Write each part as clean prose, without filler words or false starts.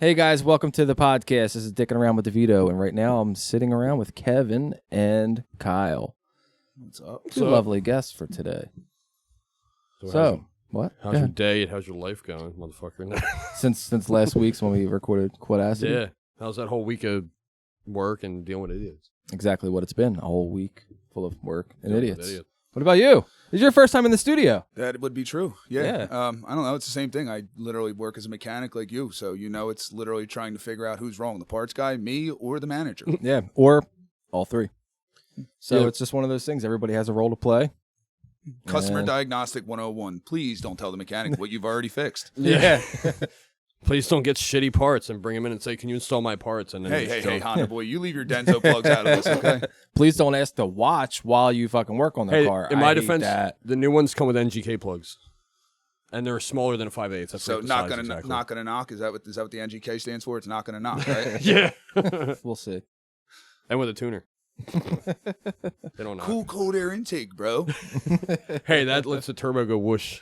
Hey guys, welcome to the podcast. This is Dicking Around with DeVito, and right now I'm sitting around with Kevin and Kyle. What's up? Two lovely guests for today. So what? How's your day and how's your life going, motherfucker? Since last week's when we recorded Quadacity? Yeah. How's that whole week of work and dealing with idiots? Exactly what it's been. A whole week full of work and Dealing with idiots. idiots. What about you? This is your first time in the studio. That would be true. Yeah. Yeah. I don't know. It's the same thing. I literally work as a mechanic like you. So, it's literally trying to figure out who's wrong. The parts guy, me, or the manager. Yeah, or all three. So Yeah. it's just one of those things. Everybody has a role to play. Customer And- Diagnostic 101. Please don't tell the mechanic what you've already fixed. Yeah. Please don't get shitty parts and bring them in and say, "Can you install my parts?" And then Hey, Honda boy, you leave your Denso plugs out of this, okay? Please don't ask to watch while you fucking work on the car. in my I hate defense, that. the new ones come with NGK plugs, and they're smaller than a 5/8. That's So like the not size gonna exactly. not gonna knock. Is that what the NGK stands for? It's not gonna knock, right? Yeah, We'll see. and with a tuner. They don't knock. Cool cold air intake, bro. Hey, that lets the turbo go whoosh.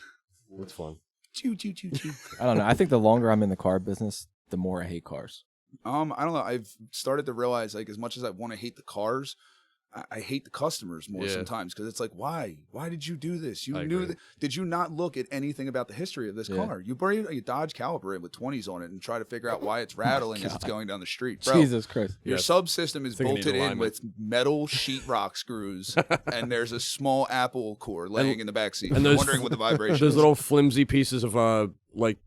That's fun. Choo choo choo choo. I don't know. I think the longer I'm in the car business, the more I hate cars. I don't know. I've started to realize, like, as much as I want to hate the cars, I hate the customers more Yeah. sometimes because it's like, why? Why did you do this? You I knew agree. that. Did you not look at anything about the history of this Yeah. car? You bring a Dodge Caliber in with 20s on it and try to figure out why it's rattling as it's going down the street. Bro, Jesus Christ. your Yeah. subsystem is Think you need bolted in alignment. with metal sheetrock screws, and there's a small Apple core laying in the backseat. and And those- wondering what the vibration Those is. little flimsy pieces of like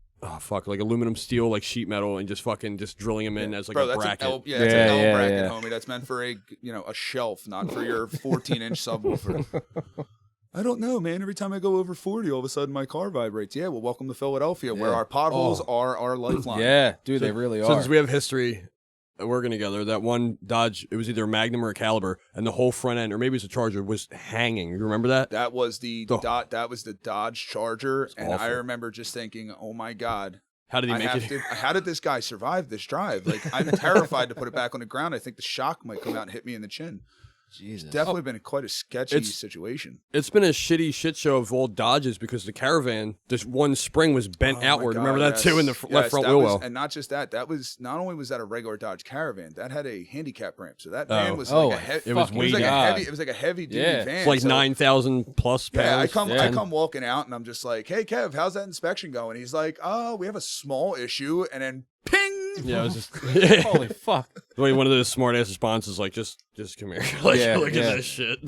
aluminum steel, like sheet metal, and just drilling them in as like Bro, a that's bracket. that's Yeah, an L yeah, bracket, yeah. homie. That's meant for a shelf, not for your 14-inch subwoofer. I don't know, man. Every time I go over 40, all of a sudden my car vibrates. Yeah, well, welcome to Philadelphia, where Yeah. our potholes are our lifeline. Yeah, dude, they really are. Since we have history working together, that one Dodge, it was either a Magnum or a Caliber, and the whole front end, or maybe it's a Charger, was hanging. You remember that? That was the that was the Dodge Charger, and I awful. remember just thinking, "Oh my God, How did he make it? how did this guy survive this drive? Like, I'm terrified to put it back on the ground. I think the shock might come out and hit me in the chin." Jesus. Definitely been quite a sketchy situation. It's been a shitty shit show of all Dodges because the Caravan, this one spring was bent Oh my outward. God, Remember that yes. too in the left Yes, front that wheel was- well. And not just that, not only was that a regular Dodge Caravan, that had a handicap ramp. So that Oh. van was Oh, like a heavy. it was It was like weighty. a heavy. It was like a heavy duty Yeah. van. It's like so, 9,000 plus pounds. Yeah, I Yeah. come walking out and I'm just like, "Hey Kev, how's that inspection going?" He's like, "Oh, we have a small issue," and then ping. Yeah, it was just Holy fuck. Like one of those smart ass responses, like just come here, like Yeah, look yeah. at this shit.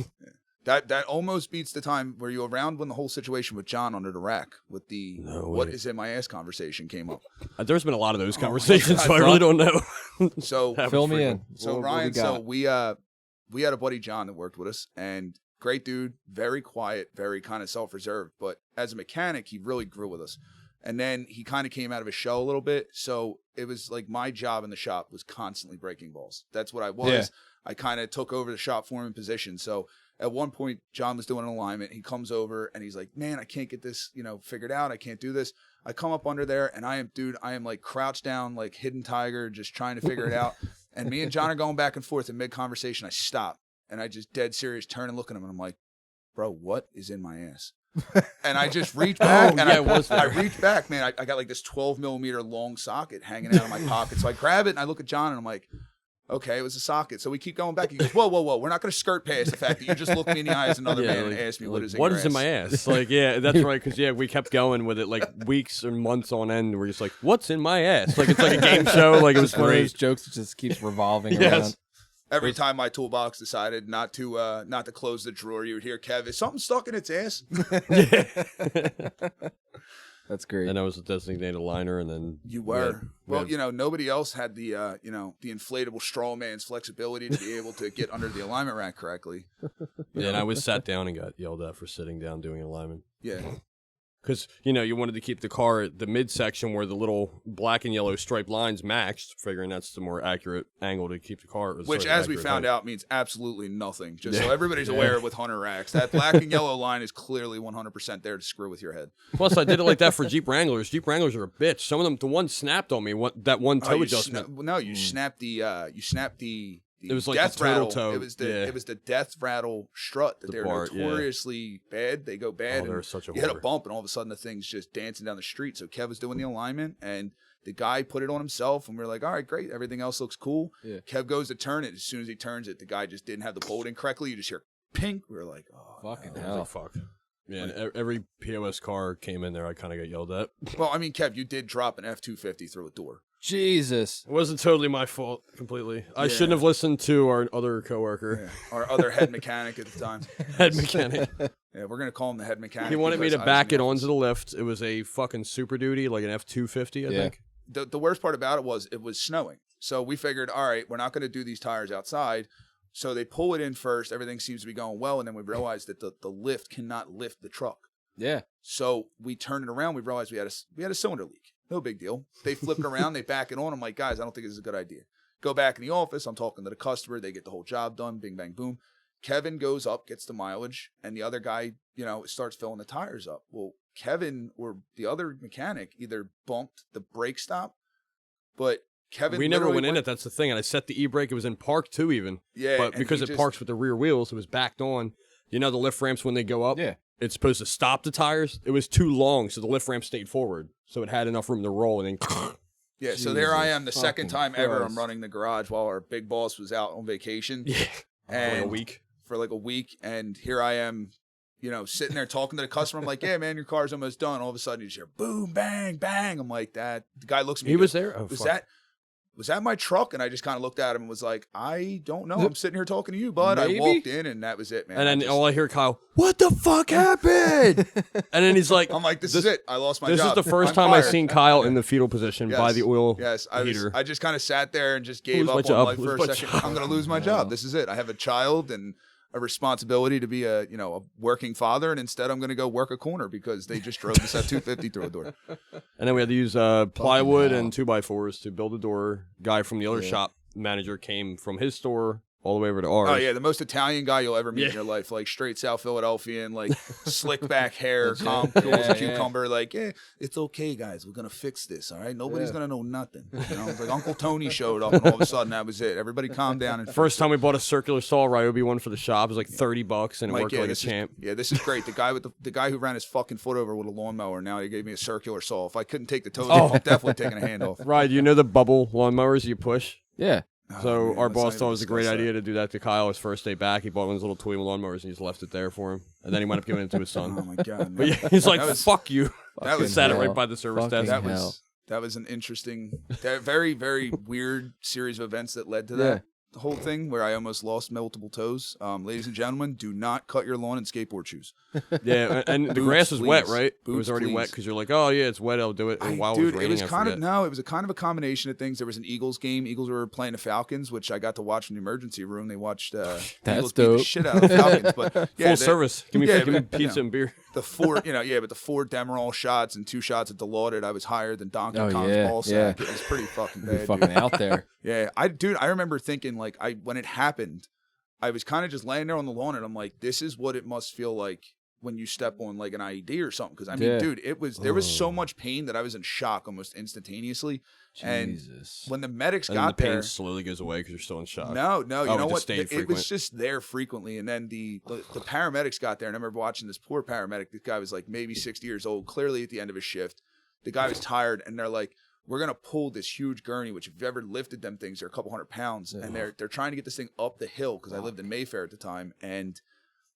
That almost beats the time where you around when the whole situation with John under the rack with the No "what way. is in my ass" conversation came up. There's been a lot of those Oh my conversations, God, so I really don't know. So Happens Fill me frequent. in. So What we Ryan, got? so we had a buddy John that worked with us, and great dude, very quiet, very kind of self-reserved. But as a mechanic, he really grew with us. And then he kind of came out of his shell a little bit. So it was like my job in the shop was constantly breaking balls. That's what I was. Yeah. I kind of took over the shop foreman position. So at one point, John was doing an alignment. He comes over and he's like, "Man, I can't get this, figured out. I can't do this." I come up under there and I am like crouched down, like hidden tiger, just trying to figure it out. And me and John are going back and forth in mid-conversation. I stop and I just dead serious turn and look at him and I'm like, "Bro, what is in my ass?" And I just reach back and yeah, it was I there. reach back, man. I got like this 12 millimeter long socket hanging out of my pocket. So I grab it and I look at John and I'm like, "Okay, it was a socket." So we keep going back. He goes, "Whoa, whoa, whoa. We're not going to skirt past the fact that you just looked me in the eye as another man and asked me what is in what your is in ass." my ass? Like, yeah, that's right. Because we kept going with it like weeks or months on end. We're just like, "What's in my ass?" Like it's like a game show. Like it was It's one of those great. jokes that just keeps revolving Yes. around. Every time my toolbox decided not to close the drawer, you would hear, "Kev, is something stuck in its ass?" That's great. And I was a designated liner, and then You we had- were. we Well, had- nobody else had the the inflatable straw man's flexibility to be able to get under the alignment rack correctly. Yeah, and I was sat down and got yelled at for sitting down doing alignment. Yeah. Because, you wanted to keep the car at the midsection where the little black and yellow striped lines matched, figuring that's the more accurate angle to keep the car. Which, as we found out, means absolutely nothing. Just so everybody's aware with Hunter racks, that black and yellow line is clearly 100% there to screw with your head. Plus, I did it like that for Jeep Wranglers. Jeep Wranglers are a bitch. Some of them, the one snapped on me, that one toe you adjustment. you snapped the It was like death the turtle rattle. toe. It was the death rattle strut that The they're bar, yeah. notoriously bad. They go bad. Oh, they're and such a you hit a horror. bump and all of a sudden the thing's just dancing down the street. So Kev was doing the alignment and The guy put it on himself, and we were like, all right, great. Everything else looks cool. Yeah. Kev goes to turn it. As soon as he turns it, the guy just didn't have the bolt in correctly. You just hear pink. We were like, oh, Fucking I was hell. like, fuck. Yeah, and every POS car came in there, I kind of got yelled at. Well, I mean, Kev, you did drop an F-250 through a door. Jesus. It wasn't totally my fault completely. I shouldn't have listened to our other coworker. Yeah. Our other head mechanic at the time. Head mechanic. Yeah, we're going to call him the head mechanic. He wanted me because to I was back in it the onto office. the lift. It was a fucking Super Duty, like an F-250, I think. The worst part about it was snowing. So we figured, all right, we're not going to do these tires outside. So they pull it in first. Everything seems to be going well. And then we realized that the lift cannot lift the truck. Yeah. So we turned it around. We realized we had a cylinder leak. No big deal. They flip it around. They back it on. I'm like, guys, I don't think this is a good idea. Go back in the office. I'm talking to the customer. They get the whole job done. Bing, bang, boom. Kevin goes up, gets the mileage, and the other guy, starts filling the tires up. Well, Kevin or the other mechanic either bumped the brake stop, but Kevin We never went in it. That's the thing. And I set the e-brake. It was in park too, even. Yeah, But and because he it just- parks with the rear wheels, it was backed on. You know the lift ramps when they go up? Yeah. It's supposed to stop the tires. It was too long, so the lift ramp stayed forward. So it had enough room to roll, and then Yeah, so there I Jesus am, the second time fucking ever I'm Christ. running the garage while our big boss was out on vacation. yeah, And for like a week. for like a week, and here I am, sitting there talking to the customer. I'm like, yeah, man, your car's almost done. All of a sudden, you just hear boom, bang, bang. I'm like, that. The guy looks at me. He and was goes, there. Oh, Was fuck. that my truck? And I just kind of looked at him and was like, I don't know. I'm sitting here talking to you, bud. Maybe? I walked in, and that was it, man. And then I just- all I hear, Kyle, what the fuck happened? And then he's like, I'm like, this is it. I lost my This job. is the first I'm time I've fired. seen Kyle in the fetal position Yes. by the oil Yes, heater. I just kind of sat there and just gave Lose my up on job, life for lose a my second. job. I'm going to lose my job. This is it. I have a child and a responsibility to be a working father, and instead I'm going to go work a corner because they just drove this F-250 through a door. And then we had to use plywood hell. and 2x4s to build a door. Guy from the other shop manager came from his store all the way over to ours. Oh yeah, the most Italian guy you'll ever meet in Yeah. your life, like straight South Philadelphian, like slick back hair, calm, cool as a cucumber. Like, yeah, it's okay, guys. We're gonna fix this. All right, nobody's gonna know nothing. It's like Uncle Tony showed up, and all of a sudden that was it. Everybody calm down. And First time we bought a circular saw, Ryobi one for the shop. It was like $30, and it worked like a this champ. This is great. The guy with the guy who ran his fucking foot over with a lawnmower. Now he gave me a circular saw. If I couldn't take the toes off, I'm definitely taking a hand off. Right, you know the bubble lawnmowers you push? Yeah. So man, our let's boss not thought it even was a great discuss idea to do that to Kyle his first day back. He bought one of those little toy lawnmowers and he just left it there for him. And then he wound up giving it to his Oh son. my god, man. But yeah, he's like, That was- fuck you. that He was sat it hell. right by the service Fucking desk. hell. that was an interesting, very very weird series of events that led to that. The whole thing where I almost lost multiple toes. Ladies and gentlemen, do not cut your lawn in skateboard shoes. Yeah, and the Boots, grass was wet, please. right? It Boots, was already wet please. because you're like, oh yeah, it's wet, I'll do it. And while Dude, it was raining, was I kind forget. of it was a kind of a combination of things. There was an Eagles game. Eagles were playing the Falcons, which I got to watch in the emergency room. They watched the Eagles beat the dope. shit out of the Falcons. But yeah, Full service. Give me, yeah, give me but, pizza and beer. the four, but the 4 Demerol shots and 2 shots at the lauded, I was higher than Donkey Oh, Kong's yeah, ball sack. It was pretty fucking You're bad. fucking dude. out there. Yeah, I remember thinking like when it happened, I was kind of just laying there on the lawn and I'm like, this is what it must feel like when you step on like an IED or something. Because I mean, Yeah. dude, there was so much pain that I was in shock almost instantaneously. And Jesus. when the medics And then got the pain there, slowly goes away because you're still in shock. no, you Oh, it know just what? stayed It frequent. was just there frequently. And then the paramedics got there, and I remember watching this poor paramedic. This guy was like maybe 60 years old, clearly at the end of his shift. The guy was tired, and they're like, we're gonna pull this huge gurney, which if you've ever lifted them things, they're a couple hundred pounds, and they're trying to get this thing up the hill because I lived in Mayfair at the time, and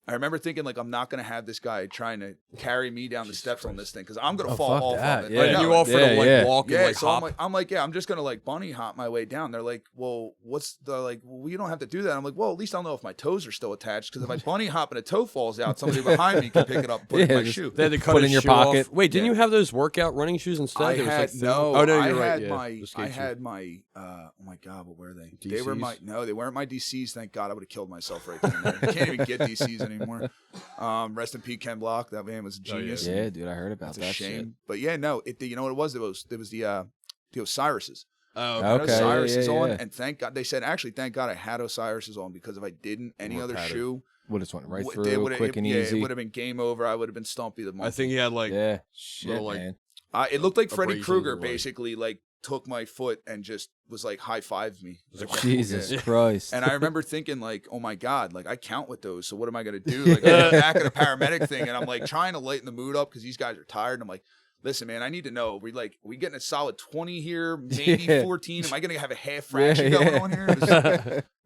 I remember thinking like I'm not gonna have this guy trying to carry me down the steps on this thing because I'm gonna Oh, fall fuck off that. of it. Yeah. I And know. you offered Yeah, to like yeah. walk and Yeah, like so hop. I'm like, yeah, I'm just gonna like bunny hop my way down. They're like, well, what's the like? Well, you don't have to do that. I'm like, well, at least I'll know if my toes are still attached because if I bunny hop and a toe falls out, somebody behind me can pick it up and put it in my just- shoe. They had to cut Put his in your shoe off. pocket. Wait, didn't Yeah. you have those workout running shoes instead? I There was, had like, no. Oh no, I you're right. had Yeah, my. the I skate shoes. had my. Oh my god, what were they? They were DCs? my. No, they weren't my DCs. Thank God, I would have killed myself right then and there. I can't even get DCs anymore. Rest in peace, Ken Block. That man was a Oh, yeah. genius. Yeah, dude, I heard about It's a that shame. shit. But yeah, no. You know what it was? It was the Osiris's. Oh, I had Okay, Osiris's yeah, on, yeah. and thank God they said actually thank God I had Osiris's on because if I didn't, any More other padded. shoe, Would have went right it through, would've- quick and yeah, easy. it would have been game over. I would have been Stumpy the month. I think he had like Yeah, shit, little, like, man. It looked like Freddy abrasions Krueger or, like- basically like took my foot and just was like high fived me. Like, Jesus yeah. Christ. And I remember thinking like, oh my God, like I count with those. So what am I gonna do? Like I'm back at a paramedic thing, and I'm like trying to lighten the mood up because these guys are tired. And I'm like, listen, man, I need to know. We getting a solid 20 here, maybe 14. Am I going to have a half fraction going on here?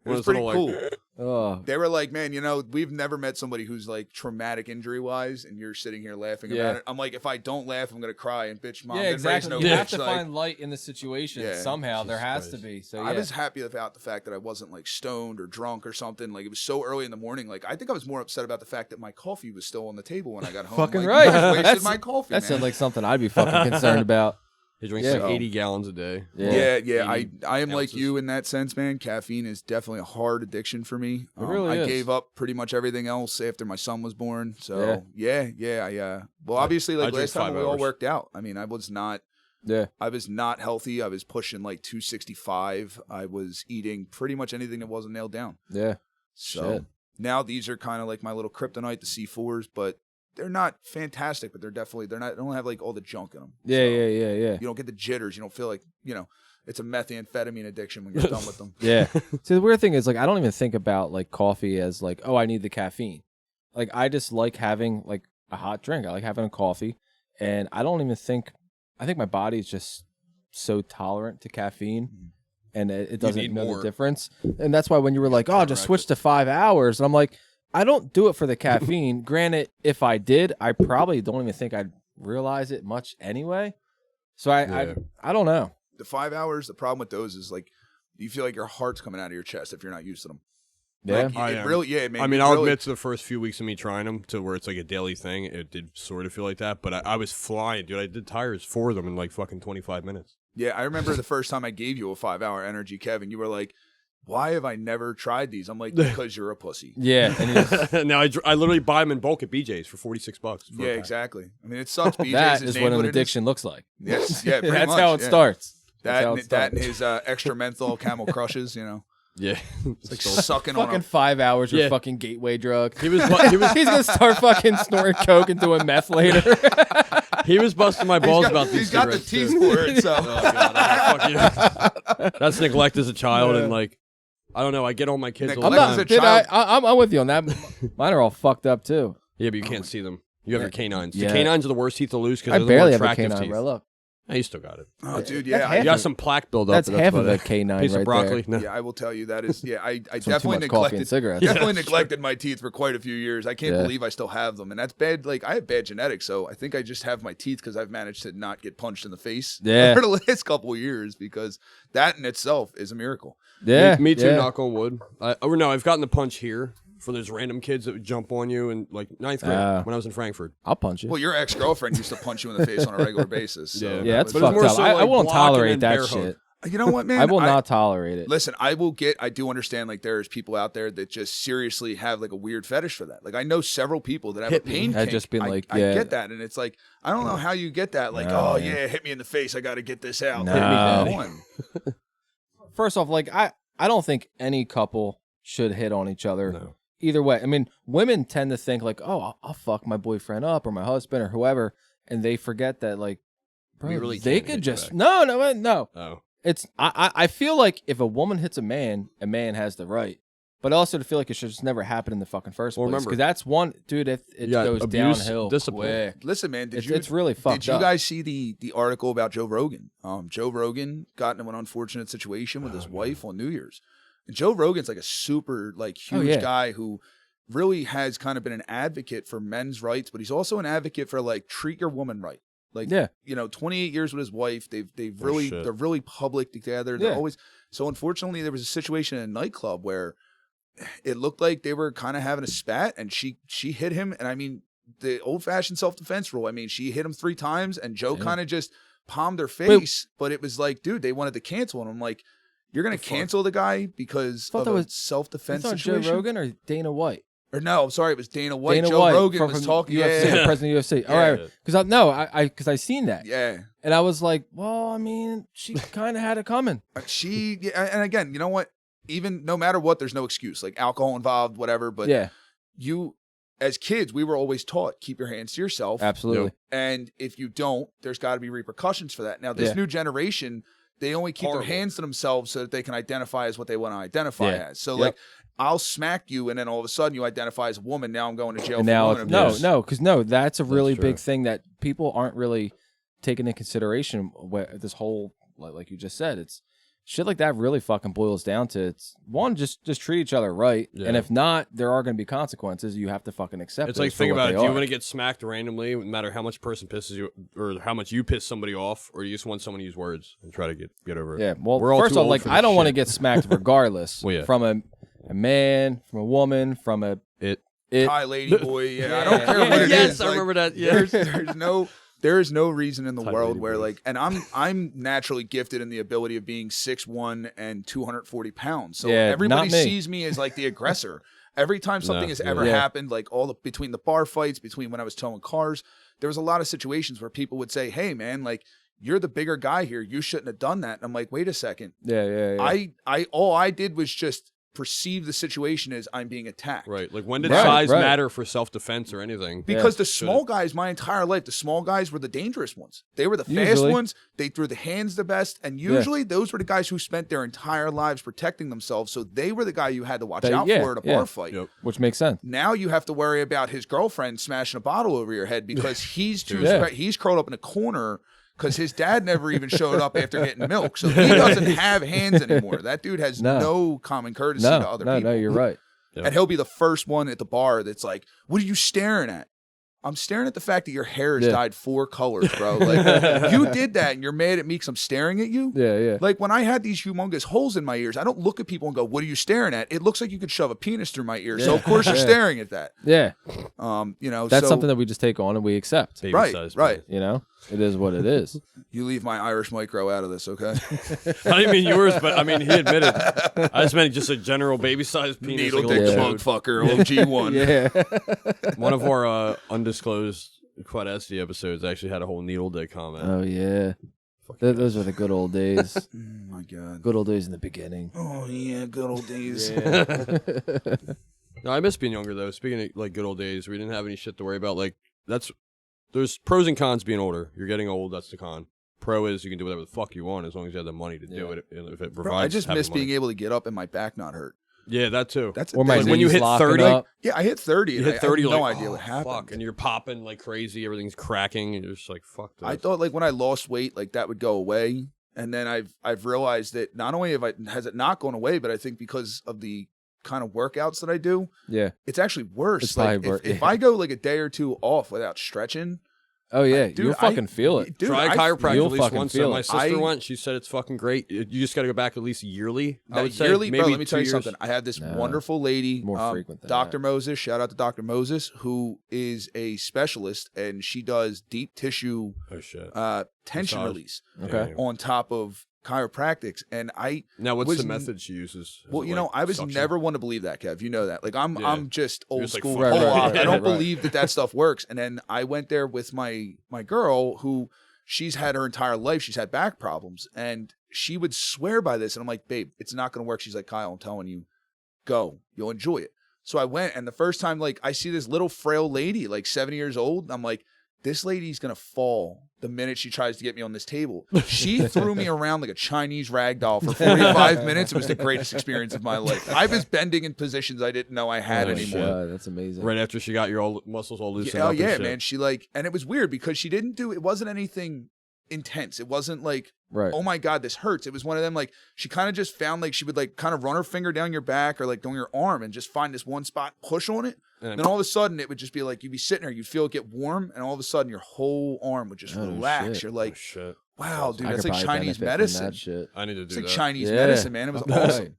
It was pretty cool. Oh. They were like, man, we've never met somebody who's like traumatic injury wise, and you're sitting here laughing about it. I'm like, if I don't laugh, I'm gonna cry and bitch. Mom, exactly. No you have bitch. to find light in the situation somehow. There has to be. So I was happy about the fact that I wasn't like stoned or drunk or something. Like it was so early in the morning. Like I think I was more upset about the fact that my coffee was still on the table when I got home. Fucking like, right. You guys wasted my coffee. That sounds like something I'd be fucking concerned about. He drinks like 80 gallons a day. Yeah. I am ounces. Like you in that sense, man. Caffeine is definitely a hard addiction for me. It really is. I gave up pretty much everything else after my son was born. So well, obviously, like last time we all worked out. I mean, I was not healthy. I was pushing like 265. I was eating pretty much anything that wasn't nailed down. Yeah. So now these are kind of like my little kryptonite, the C4s, but they're not fantastic, but they don't have like all the junk in them. Yeah. You don't get the jitters. You don't feel like, it's a methamphetamine addiction when you're done with them. Yeah. See, the weird thing is, like, I don't even think about like coffee as like, oh, I need the caffeine. Like, I just like having like a hot drink. I like having a coffee, and I think my body is just so tolerant to caffeine, and it doesn't know the difference. And that's why when you were like, oh, just switch to 5 hours, and I'm like, I don't do it for the caffeine. Granted, if I did, I probably don't even think I'd realize it much anyway. So I don't know. The 5 hours, the problem with those is like you feel like your heart's coming out of your chest if you're not used to them. Yeah, like, I'll admit to the first few weeks of me trying them to where it's like a daily thing, it did sort of feel like that. But I was flying, dude. I did tires for them in like fucking 25 minutes. Yeah, I remember the first time I gave you a 5 hour energy, Kevin. You were like, why have I never tried these? I'm like, because you're a pussy. Yeah. Now I literally buy them in bulk at BJ's for $46. Yeah, exactly. I mean, it sucks. BJ's that is what an addiction looks like. Yes, yeah, that's much, how it starts. That and his extra menthol Camel Crushes, Yeah, it's like sucking fucking on 5 hours of fucking gateway drug. He's gonna start fucking snorting coke and doing meth later. He was busting my balls about these. He's got the teeth for it. So that's neglect as a child, and like I don't know. I get all my kids. I'm with you on that. Mine are all fucked up too. Yeah, but you can't see them. You have your canines. The canines are the worst teeth to lose because I they're barely the more have a attractive canine. teeth. Bro, look. You still got it. Oh, dude, you got some plaque buildup. That's half of a canine piece right of broccoli. there. No. Yeah, I will tell you that is. Yeah, I definitely neglected my teeth for quite a few years. I can't believe I still have them, and that's bad. Like I have bad genetics, so I think I just have my teeth because I've managed to not get punched in the face for the last couple of years. Because that in itself is a miracle. Yeah, me too. Knock on wood. I've gotten the punch here for those random kids that would jump on you in like 9th grade when I was in Frankfurt. I'll punch you. Well, your ex-girlfriend used to punch you in the face on a regular basis. So yeah, that's fucked up. I won't tolerate that shit. You know what, man? I will not tolerate it. Listen, I do understand like there's people out there that just seriously have like a weird fetish for that. Like I know several people that have a pain kink. I've just been like, I get that. And it's like, I don't know how you get that. Like, hit me in the face. I got to get this out. No. First off, like I don't think any couple should hit on each other. No. Either way. I mean, women tend to think like, oh, I'll fuck my boyfriend up or my husband or whoever. And they forget that like, bro, really they could just, no. Oh. It's, I feel like if a woman hits a man has the right. But also to feel like it should just never happen in the fucking first place. Because that's one, dude, it goes abuse, downhill discipline. Quick. Listen, man, it's really fucked up. Did you guys see the article about Joe Rogan? Joe Rogan got into an unfortunate situation with his wife on New Year's. And Joe Rogan's like a super like huge guy who really has kind of been an advocate for men's rights, but he's also an advocate for like treat your woman right. Like 28 years with his wife, they're really public together. They're always so. Unfortunately, there was a situation in a nightclub where it looked like they were kind of having a spat, and she hit him. And I mean, the old fashioned self defense rule. I mean, she hit him 3 times, and Joe kind of just palmed her face. But it was like, dude, they wanted to cancel him. I'm like, you're gonna cancel the guy because of a self defense situation? Joe Rogan or Dana White? Or no, I'm sorry, it was Dana White. Joe Rogan was talking. UFC, the president of UFC. All right, because I seen that. Yeah, and I was like, well, I mean, she kind of had it coming. And again, you know what? Even no matter what, there's no excuse. Like alcohol involved, whatever. But you, as kids, we were always taught keep your hands to yourself. Absolutely. And if you don't, there's got to be repercussions for that. Now, this new generation, they only keep their hands to themselves so that they can identify as what they want to identify as. So like, I'll smack you, and then all of a sudden you identify as a woman. Now I'm going to jail. Because that's a really big thing that people aren't really taken into consideration this whole, like you just said, it's shit like that really fucking boils down to it's one, just treat each other right, and if not, there are going to be consequences. You have to fucking accept. It's like, think about it. Do you want to get smacked randomly, no matter how much a person pisses you, or how much you piss somebody off, or you just want someone to use words and try to get over it? Yeah. Well, first off, like I don't want to get smacked regardless from a man, from a woman, from a Hi, lady boy. Yeah, I don't care what it is. Yes, I like, remember that. Yeah. There is no reason in the world where like, and I'm naturally gifted in the ability of being 6'1" and 240 pounds. So everybody sees me as like the aggressor. Every time something has ever happened, like between the bar fights, between when I was towing cars, there was a lot of situations where people would say, "Hey, man, like you're the bigger guy here. You shouldn't have done that." And I'm like, "Wait a second. Yeah. I all I did was just perceive the situation as I'm being attacked." Right. Like when did size matter for self-defense or anything? Because the small guys, my entire life, the small guys were the dangerous ones. They were the fast ones. They threw the hands the best. And usually those were the guys who spent their entire lives protecting themselves. So they were the guy you had to watch out for at a bar fight. Yep. Which makes sense. Now you have to worry about his girlfriend smashing a bottle over your head because he's he's curled up in a corner because his dad never even showed up after getting milk. So he doesn't have hands anymore. That dude has no common courtesy to other people. No, you're right. Yep. And he'll be the first one at the bar that's like, "What are you staring at?" I'm staring at the fact that your hair is dyed 4 colors, bro. Like, you did that and you're mad at me because I'm staring at you? Yeah. Like, when I had these humongous holes in my ears, I don't look at people and go, "What are you staring at?" It looks like you could shove a penis through my ear. So, of course, you're staring at that. Yeah. That's something that we just take on and we accept. Baby size, right. You know? It is what it is. You leave my Irish micro out of this, okay? I didn't mean yours, but I mean, he admitted. I just meant just a general baby-sized penis. Needle dick motherfucker, OG1. Yeah. One of our undisclosed Quadacity episodes actually had a whole needle dick comment. Oh, yeah. Those are the good old days. Oh, my God. Good old days in the beginning. Oh, yeah, good old days. Yeah. No, I miss being younger, though. Speaking of, like, good old days, we didn't have any shit to worry about. Like, there's pros and cons being older. You're getting old, that's the con. Pro is you can do whatever the fuck you want as long as you have the money to do it. If it provides, bro, I just miss being able to get up and my back not hurt. Yeah, that too. That's or my like when you hit 30. Yeah, I hit 30. You hit 30. I have no like, idea what happened. Fuck, and you're popping like crazy. Everything's cracking, and you're just like, fuck this. I thought like when I lost weight, like that would go away, and then I've realized that not only has it not gone away, but I think because of the kind of workouts that I do, it's actually worse. It's like if I go like a day or two off without stretching. Oh yeah, you'll fucking feel it. Dude, try chiropractic at least once. Feel my sister went. She said it's fucking great. You just got to go back at least yearly. Yearly, maybe bro. Let me tell you years. something. I had this wonderful lady, more frequent than Dr. Moses. Shout out to Dr. Moses, who is a specialist, and she does deep tissue tension release on top of chiropractics. And now what's the method she uses? Well, you know, I was never one to believe that, Kev. You know that. Like I'm just old school. Right. I don't believe that stuff works. And then I went there with my girl, who she's had her entire life. She's had back problems, and she would swear by this. And I'm like, "Babe, it's not going to work." She's like, "Kyle, I'm telling you, go. You'll enjoy it." So I went, and the first time, like, I see this little frail lady, like 70 years old. I'm like, this lady's going to fall the minute she tries to get me on this table. She threw me around like a Chinese rag doll for 45 minutes. It was the greatest experience of my life. I was bending in positions I didn't know I had anymore. God, that's amazing. Right after she got your muscles all loosened up. Oh, yeah, man. She and it was weird because she didn't it wasn't anything intense. It wasn't like, oh my God, this hurts. It was one of them, like, she kind of just found, like, she would, like, kind of run her finger down your back or, like, down your arm and just find this one spot, push on it. And then all of a sudden, it would just be like, you'd be sitting there, you'd feel it get warm, and all of a sudden, your whole arm would just relax. Shit. You're like, wow, dude, that's like Chinese medicine. I need to do it's that. like Chinese medicine, man. It was awesome.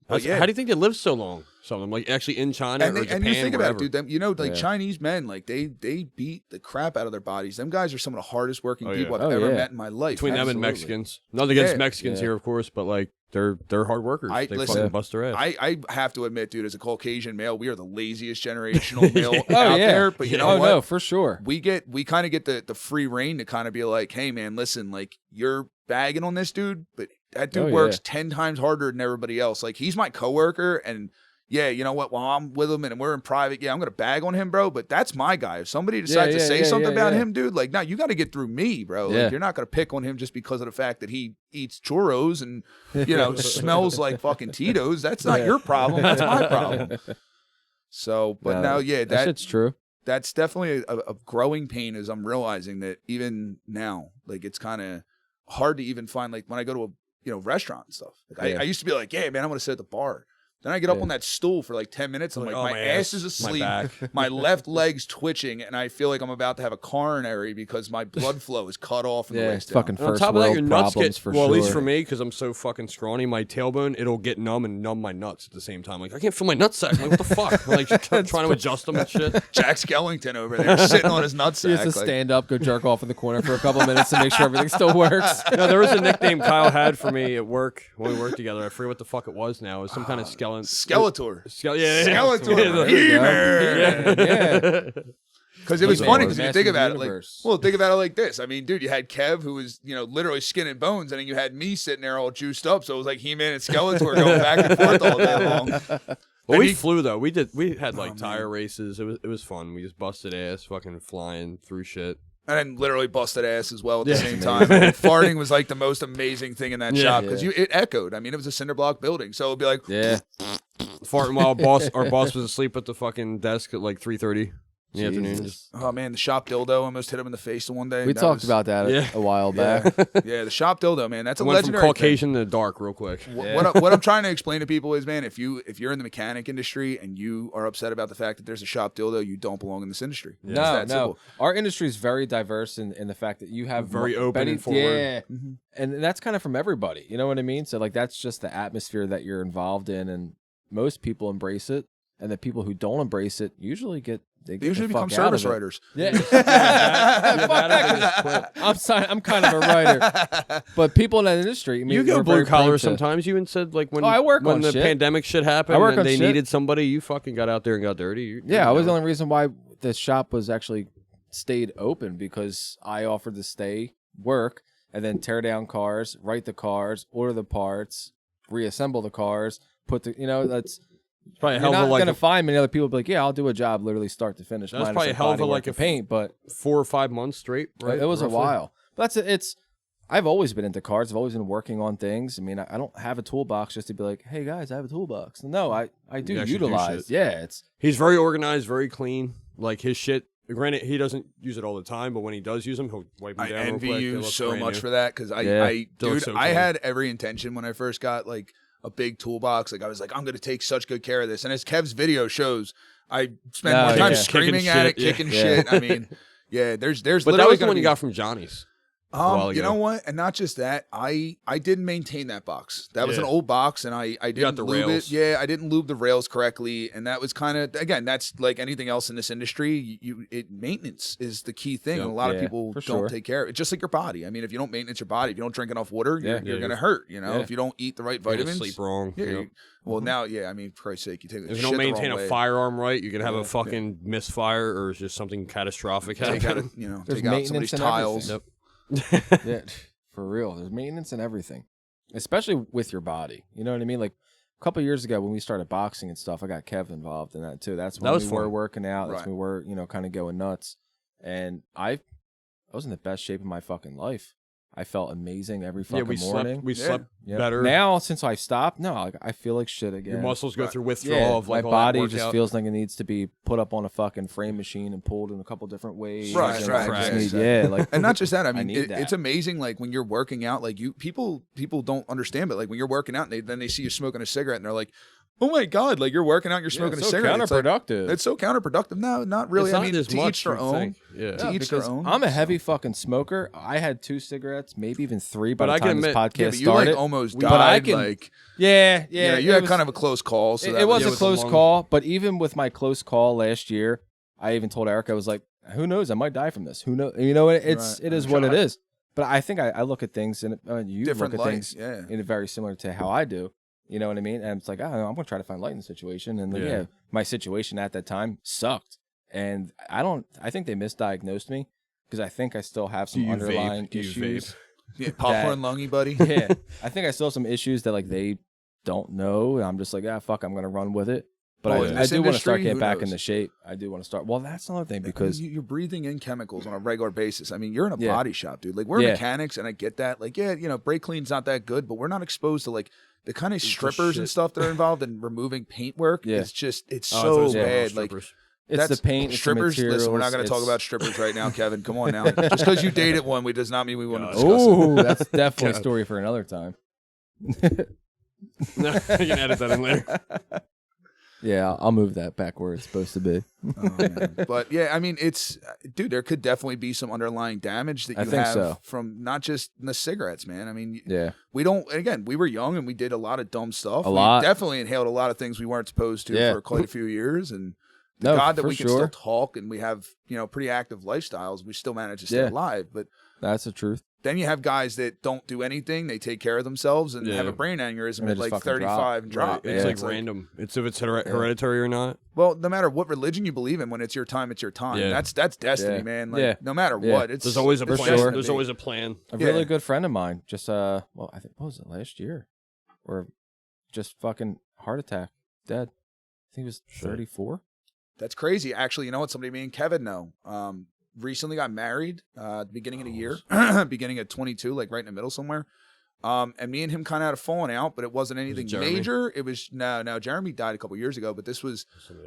How do you think they live so long? Some of them, like, actually in China or Japan, and you think wherever. about it, dude. You know, like Chinese men, like they beat the crap out of their bodies. Them guys are some of the hardest working people I've ever met in my life. Between them and Mexicans, nothing against Mexicans here, of course, but like they're hard workers. They fucking bust their ass. I have to admit, dude, as a Caucasian male, we are the laziest generational male out there. But you know what? No, for sure. We kind of get the free reign to kind of be like, hey, man, listen, like you're bagging on this dude, but that dude works 10 times harder than everybody else. Like he's my coworker, and yeah, you know what? While I'm with him and we're in private, I'm gonna bag on him, bro. But that's my guy. If somebody decides to say something about him, dude, like, no, you got to get through me, bro. Like, you're not gonna pick on him just because of the fact that he eats churros and smells like fucking Tito's. That's not your problem. That's my problem. So, but that shit's true. that's definitely a growing pain. As I'm realizing that even now, like it's kind of hard to even find, like when I go to a restaurant and stuff. Like I used to be like, yeah, man, I want to sit at the bar. Then I get up on that stool for like 10 minutes. I'm like, my ass is asleep. My left leg's twitching, and I feel like I'm about to have a coronary because my blood flow is cut off. Yeah, it's fucking on first top of that, world your nuts problems get, for well, sure. at least for me, because I'm so fucking scrawny, my tailbone, it'll get numb and numb my nuts at the same time. Like, I can't feel my nutsack. I'm like, what the fuck? I'm like, trying to adjust them and shit. Jack Skellington over there sitting on his nutsack. He has to stand up, go jerk off in the corner for a couple of minutes to make sure everything still works. No, there was a nickname Kyle had for me at work when we worked together. I forget what the fuck it was now. It was some kind of Skeletor. Skeletor. Yeah. Because it was funny because you Master think of the about it, like, universe. well, think about it like this. I mean, dude, you had Kev, who was, literally skin and bones, and then you had me sitting there all juiced up. So it was like He-Man and Skeletor going back and forth all day long. Well, we flew though. We had like tire races. It was fun. We just busted ass, fucking flying through shit. And then literally busted ass as well at the same time. Farting was like the most amazing thing in that shop because it echoed. I mean, it was a cinder block building, so it'd be like, farting while our boss was asleep at the fucking desk at like 3:30 in the afternoon. Just, oh man, the shop dildo almost hit him in the face the one day. We talked about that a while back. Yeah, the shop dildo, man. That's a went legendary from Caucasian to dark real quick. What I'm trying to explain to people is, man, if you're in the mechanic industry and you are upset about the fact that there's a shop dildo, you don't belong in this industry. No. Our industry is very diverse in the fact that you have very open and forward. Yeah, and that's kind of from everybody. You know what I mean? So like that's just the atmosphere that you're involved in, and most people embrace it, and the people who don't embrace it usually they usually become service writers. Yeah. I'm kind of a writer, but people in that industry, I mean, you go blue collar sometimes. You even said like when the pandemic shit happened and they needed somebody, you fucking got out there and got dirty. I was the only reason why the shop was actually stayed open, because I offered to stay, work, and then tear down cars, write the cars, order the parts, reassemble the cars, put the that's. Probably You're not going to find many other people be like, yeah, I'll do a job literally start to finish. That's probably a hell of a paint, but 4 or 5 months straight, right? It was a while. But I've always been into cars. I've always been working on things. I mean, I don't have a toolbox just to be like, hey guys, I have a toolbox. No, I do utilize. He's very organized, very clean. Like his shit. Granted, he doesn't use it all the time, but when he does use them, he'll wipe them down. I envy real quick. you so much for that because I had every intention when I first got like a big toolbox. Like I was like, I'm going to take such good care of this. And as Kev's video shows, I spent more time screaming at it, kicking shit. I mean, there's. But that was the one you got from Johnny's. You know what? And not just that, I didn't maintain that box. That was an old box, and I didn't lube it. Yeah, I didn't lube the rails correctly, and that was kind of, again, that's like anything else in this industry. Maintenance is the key thing, and a lot of people don't take care of it. Just like your body. I mean, if you don't maintenance your body, if you don't drink enough water, you're gonna hurt. If you don't eat the right vitamins, sleep wrong. Well, now, I mean, for Christ's sake, you take. If you don't maintain a firearm right, you can have a fucking misfire or just something catastrophic happen. Take out somebody's tiles. Yep. Yeah, for real. There's maintenance and everything, especially with your body. You know what I mean? Like a couple of years ago when we started boxing and stuff, I got Kev involved in that too. That's when we were working out. That's when we were, kind of going nuts. And I was in the best shape of my fucking life. I felt amazing every fucking morning. We slept better. Now, since I've stopped, I feel like shit again. Your muscles go through withdrawal of like my body just feels like it needs to be put up on a fucking frame machine and pulled in a couple different ways. Right. And not just that. I mean, it's amazing. Like when you're working out, like people don't understand, but like when you're working out, and then they see you smoking a cigarette, and they're like, oh my God, like you're working out, you're smoking a cigarette. Counterproductive. It's so counterproductive. No, not really. I mean, to each their own. To each their own. I'm a heavy fucking smoker. I had 2 cigarettes, maybe even 3 by the time this podcast started. You like almost died. You had kind of a close call. So it was a close call, but even with my close call last year, I even told Eric, I was like, who knows? I might die from this. Who knows? It is what it is. But I think I look at things and you different look at lights, things in a very similar to how I do. You know what I mean? And it's like, I'm going to try to find light in the situation. And my situation at that time sucked. And I think they misdiagnosed me because I think I still have some underlying issues. Yeah, popcorn lungy, buddy. Yeah. I think I still have some issues that like they don't know. And I'm just like, fuck, I'm going to run with it. But I do want to start getting back into shape. I do want to start. Well, that's another thing because you're breathing in chemicals on a regular basis. I mean, you're in a body shop, dude. Like we're mechanics, and I get that. Like, brake clean's not that good, but we're not exposed to like the kind of strippers and stuff that are involved in removing paintwork. It's so bad. Like It's the paint, it's the strippers. Listen, we're not going to talk materials, about strippers right now, Kevin. Come on now. Just because you dated one, we does not mean we want to discuss it. Oh, that's definitely a story for another time. No, you can edit that in later. Yeah, I'll move that back where it's supposed to be. Oh, man. But yeah, I mean, dude, there could definitely be some underlying damage that you think have so. from not just the cigarettes, man. I mean, Yeah. we were young and we did a lot of dumb stuff. A lot. We definitely inhaled a lot of things we weren't supposed to Yeah. for quite a few years. And No, God that for we can sure. still talk and we have, pretty active lifestyles, we still manage to stay Yeah. alive. But That's the truth. then you have guys that don't do anything. They take care of themselves and Yeah. have a brain aneurysm And they at just like fucking 35 and drop. It's Yeah. like random. It's if it's hereditary or not. Well, no matter what religion you believe in, when it's your time, it's your time. Yeah. That's destiny, Yeah. man. Like, Yeah. no matter Yeah. what, it's There's always a it's plan. destined to There's be. always a plan. A Yeah. really good friend of mine just I think what was it, last year? Or just fucking heart attack, dead. I think he was 34. That's crazy. Actually, you know what? Somebody me and Kevin know. Recently got married at the beginning of the year, beginning at 22, like right in the middle somewhere. And me and him kind of had a falling out, but it wasn't anything Jeremy? major. It was no. Jeremy died a couple years ago, but this was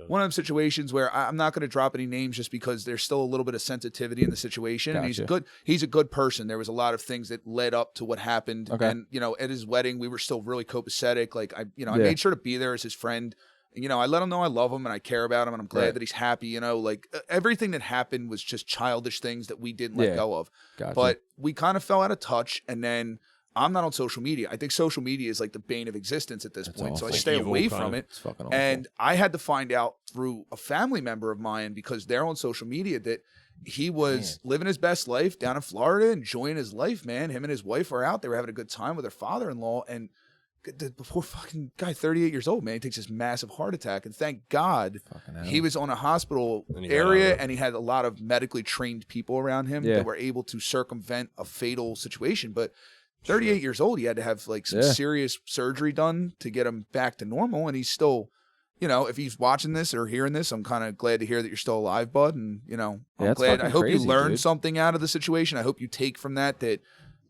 one of them situations where I'm not going to drop any names just because there's still a little bit of sensitivity in the situation. And Gotcha. he's a good person. There was a lot of things that led up to what happened. Okay. And at his wedding, we were still really copacetic. Like I Yeah. made sure to be there as his friend. I let him know I love him and I care about him and I'm glad Right. that he's happy. Like everything that happened was just childish things that we didn't let Yeah. go of. Gotcha. But we kind of fell out of touch. And then I'm not on social media. I think social media is like the bane of existence at this That's point. So I awful. stay Evil away kind from of. it. It's fucking awful. And I had to find out through a family member of mine because they're on social media that he was living his best life down in Florida, enjoying his life, man. Him and his wife were out. They were having a good time with their father-in-law. And the poor fucking guy, 38 years old, man, he takes this massive heart attack. And thank God Fucking hell. he was on a hospital And he got out of area it. and he had a lot of medically trained people around him Yeah. that were able to circumvent a fatal situation. But 38 years old, he had to have like some Yeah. serious surgery done to get him back to normal. And he's still, if he's watching this or hearing this, I'm kind of glad to hear that you're still alive, bud. And, I'm Yeah, it's glad. I fucking hope you crazy, learned dude. something out of the situation. I hope you take from that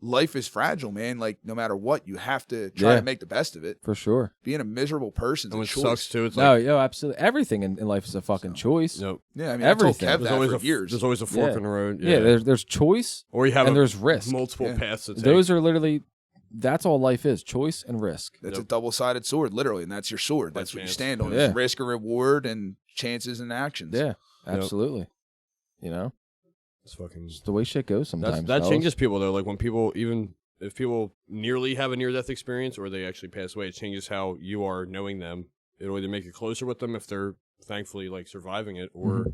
life is fragile, man. Like no matter what, you have to try Yeah. to make the best of it. For sure. Being a miserable person is And a what choice. sucks too, it's No, like absolutely. Everything in life is a fucking choice. nope. Yeah, I mean, Everything. I told Kev There's that always for a years. There's always a fork Yeah. in the road. Yeah, there's choice or you have and there's risk. multiple Yeah. paths to take. Those are literally, that's all life is, choice and risk. That's Yep. a double-sided sword, literally, and that's your sword. By That's what you chance. stand on: Yeah. is risk and reward, and chances and actions. Yeah, absolutely. It's fucking. It's the way shit goes sometimes. That fellas. changes people though. Like when people, even if people nearly have a near-death experience or they actually pass away, it changes how you are knowing them. It'll either make you closer with them if they're thankfully like surviving it, or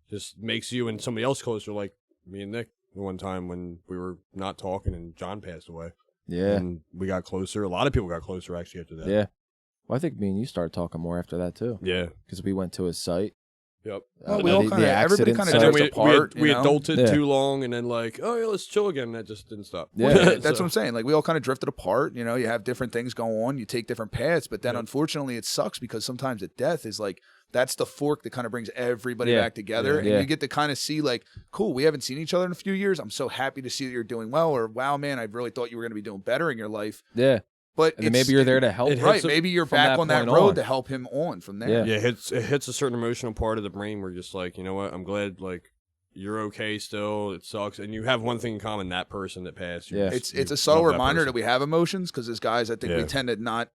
just makes you and somebody else closer. Like me and Nick, the one time when we were not talking and John passed away, Yeah, and we got closer. A lot of people got closer actually after that. yeah. Well, I think me and you started talking more after that too, Yeah. because we went to his site. Yep. Well, we all the kinda- everybody accident kinda And site. then drift we apart, we you know? adulted Yeah. too long, and then like, oh yeah, let's chill again. And that just didn't stop. Yeah. That's So- what I'm saying. Like we all kind of drifted apart. You have different things go on. You take different paths, but then Yep. unfortunately, it sucks because sometimes the death is like that's the fork that kind of brings everybody Yeah. back together, and Yeah. you get to kind of see like, cool, we haven't seen each other in a few years. I'm so happy to see that you're doing well, or wow, man, I really thought you were going to be doing better in your life. Yeah, But and then maybe you're there to help. it right? hits a- Maybe you're from back that on that point road on. to help him on from there. Yeah. Yeah, it hits a certain emotional part of the brain where you're just like, you know what, I'm glad like you're okay still. It sucks, and you have one thing in common: that person that passed. You Yeah. just- It's you a subtle love reminder person. that we have emotions because as guys, I think we Yeah. tend to not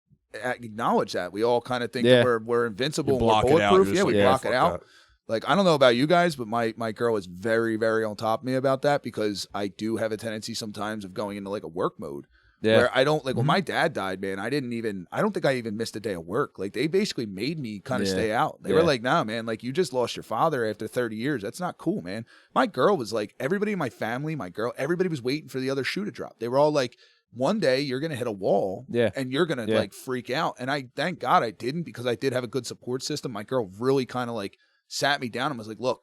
acknowledge that. We all kind of think Yeah. that we're invincible, You and we're block it out. bulletproof. You're Yeah, just we like, block fuck it out. that. Like, I don't know about you guys, but my girl is very, very on top of me about that because I do have a tendency sometimes of going into like a work mode Yeah, where I don't like when my dad died, man, I don't think I even missed a day of work. Like they basically made me kind of Yeah. stay out. They were Yeah. like, nah, man, like you just lost your father after 30 years. That's not cool, man. My girl was like, everybody in my family, everybody was waiting for the other shoe to drop. They were all like, one day you're going to hit a wall Yeah. and you're going to Yeah. like freak out. And I thank God I didn't because I did have a good support system. My girl really kind of like sat me down and was like, look,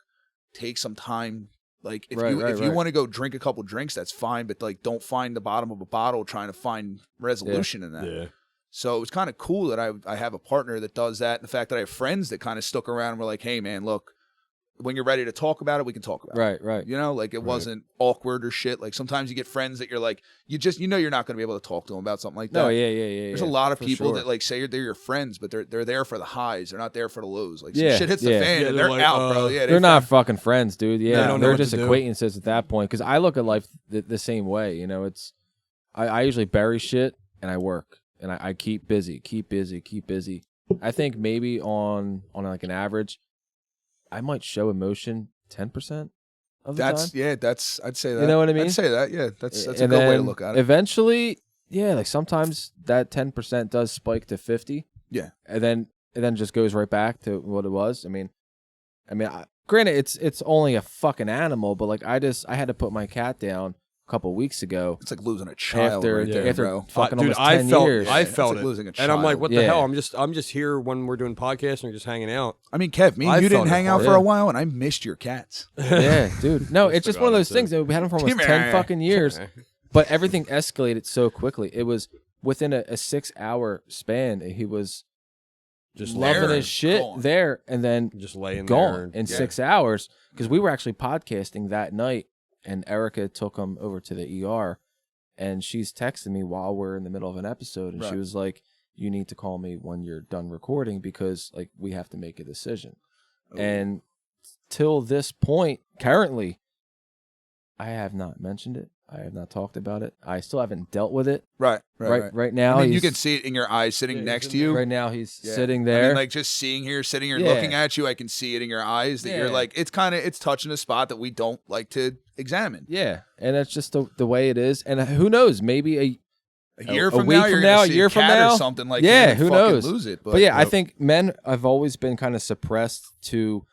take some time. Like if Right, you right. want to go drink a couple drinks, that's fine. But like, don't find the bottom of a bottle trying to find resolution in that. Yeah. So it was kind of cool that I have a partner that does that. And the fact that I have friends that kind of stuck around and were like, hey man, look, when you're ready to talk about it, we can talk about it. Right. You know, like it wasn't awkward or shit. Like sometimes you get friends that you're like, you know you're not going to be able to talk to them about something like that. No, yeah. There's a lot of people sure. that like say they're your friends, but they're there for the highs. They're not there for the lows. Like Yeah, some shit hits the yeah. fan Yeah, and they're they're like, out, bro. Yeah, they're not fucking friends, dude. They Yeah, don't know they're what just to do. acquaintances at that point. Because I look at life the same way. You know, it's I usually bury shit and I work and I keep busy. I think maybe on like an average, I might show emotion 10% of the time. I'd say that. You know what I mean? I'd say that. Yeah, that's a And good way to then look at it. Eventually, yeah, like sometimes that 10% does spike to 50. Yeah, and then it just goes right back to what it was. I mean, granted, it's only a fucking animal, but like I had to put my cat down a couple weeks ago. it's like losing a child After right there, after bro. fucking Dude, almost 10 years. I It's felt like it, losing a and I'm like, child. what the Yeah. hell? I'm just here when we're doing podcasts and we're just hanging out. I mean, Kev, me I and you felt didn't it hang out hard. for Yeah. a while, and I missed your cats. Yeah, dude. No, Honest it's to just one of God, those that's things that we had him for almost Come 10 here. fucking years, but everything escalated so quickly. It was within a 6-hour span. He was Just loving there, his shit gone. there, and then just laying gone there. in 6 hours because we were actually podcasting that night, and Erica took him over to the ER, and she's texting me while we're in the middle of an episode, and she Right. was like, "You need to call me when you're done recording because like we have to make a decision." Oh. And till this point, currently, I have not mentioned it. I have not talked about it. I still haven't dealt with it. Right Now, I mean, you he's- can see it in your eyes sitting Yeah, next he's to in you. Right now, he's Yeah. sitting I there. mean, like just sitting here Yeah. looking at you, I can see it in your eyes that you're Yeah. like, it's touching a spot that we don't like to examine. Yeah, and that's just the way it is. And who knows? Maybe A year a from week now, from you're now, gonna a see year a from cat now. or something like Yeah, that and who fucking knows? lose it. But yeah, I think men have always been kind of suppressed to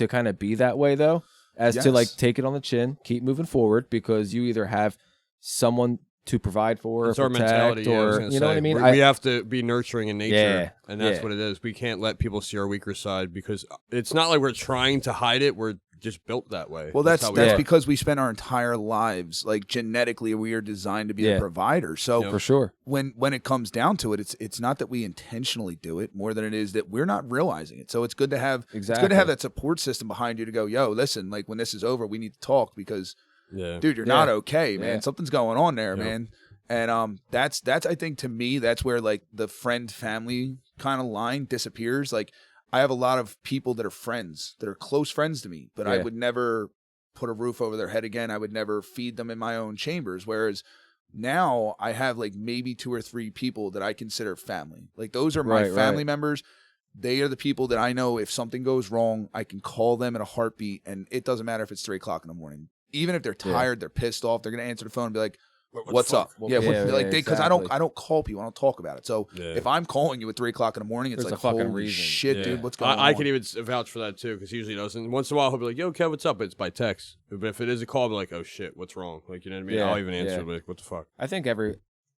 kind of be that way, though, as to like Yes. take it on the chin, keep moving forward, because you either have someone to provide for, It's or our protect, mentality, yeah, I was or gonna you know what I say. mean. We have to be nurturing in nature, Yeah, and that's yeah. what it is. We can't let people see our weaker side because it's not like we're trying to hide it. We're just built that way. Well, that's how we Yeah. are. because we spend our entire lives like genetically we are designed to be Yeah. the provider. So Yep. for sure. when it comes down to it, it's not that we intentionally do it more than it is that we're not realizing it. So it's good to have it's good to Exactly. have that support system behind you to go, yo, listen, like when this is over, we need to talk because Yeah. dude, you're Yeah. not okay, man. Yeah. Something's going on there, Yep. man. And that's I think to me that's where like the friend family kind of line disappears. Like I have a lot of people that are friends, that are close friends to me, but I Yeah. would never put a roof over their head again. I would never feed them in my own chambers. Whereas now I have like maybe 2 or 3 people that I consider family. Like those are my Right, family right. members. They are the people that I know if something goes wrong, I can call them in a heartbeat, and it doesn't matter if it's 3:00 in the morning. Even if they're Yeah. tired, they're pissed off, they're gonna answer the phone and be like, What the "What's fuck? up?" What- Yeah, Yeah, like because I exactly. don't call people, I don't talk about it. So Yeah. if I'm calling you at 3:00 in the morning, it's There's like a fucking holy reason. shit, Yeah. dude, what's going on? I can even vouch for that too because he usually doesn't. Once in a while he'll be like, "Yo, Kev, what's up?" But it's by text. But if it is a call, I'll be like, "Oh shit, what's wrong?" Like you know what I mean? Yeah, I'll even answer. yeah. I'll be like, "What the fuck?" I think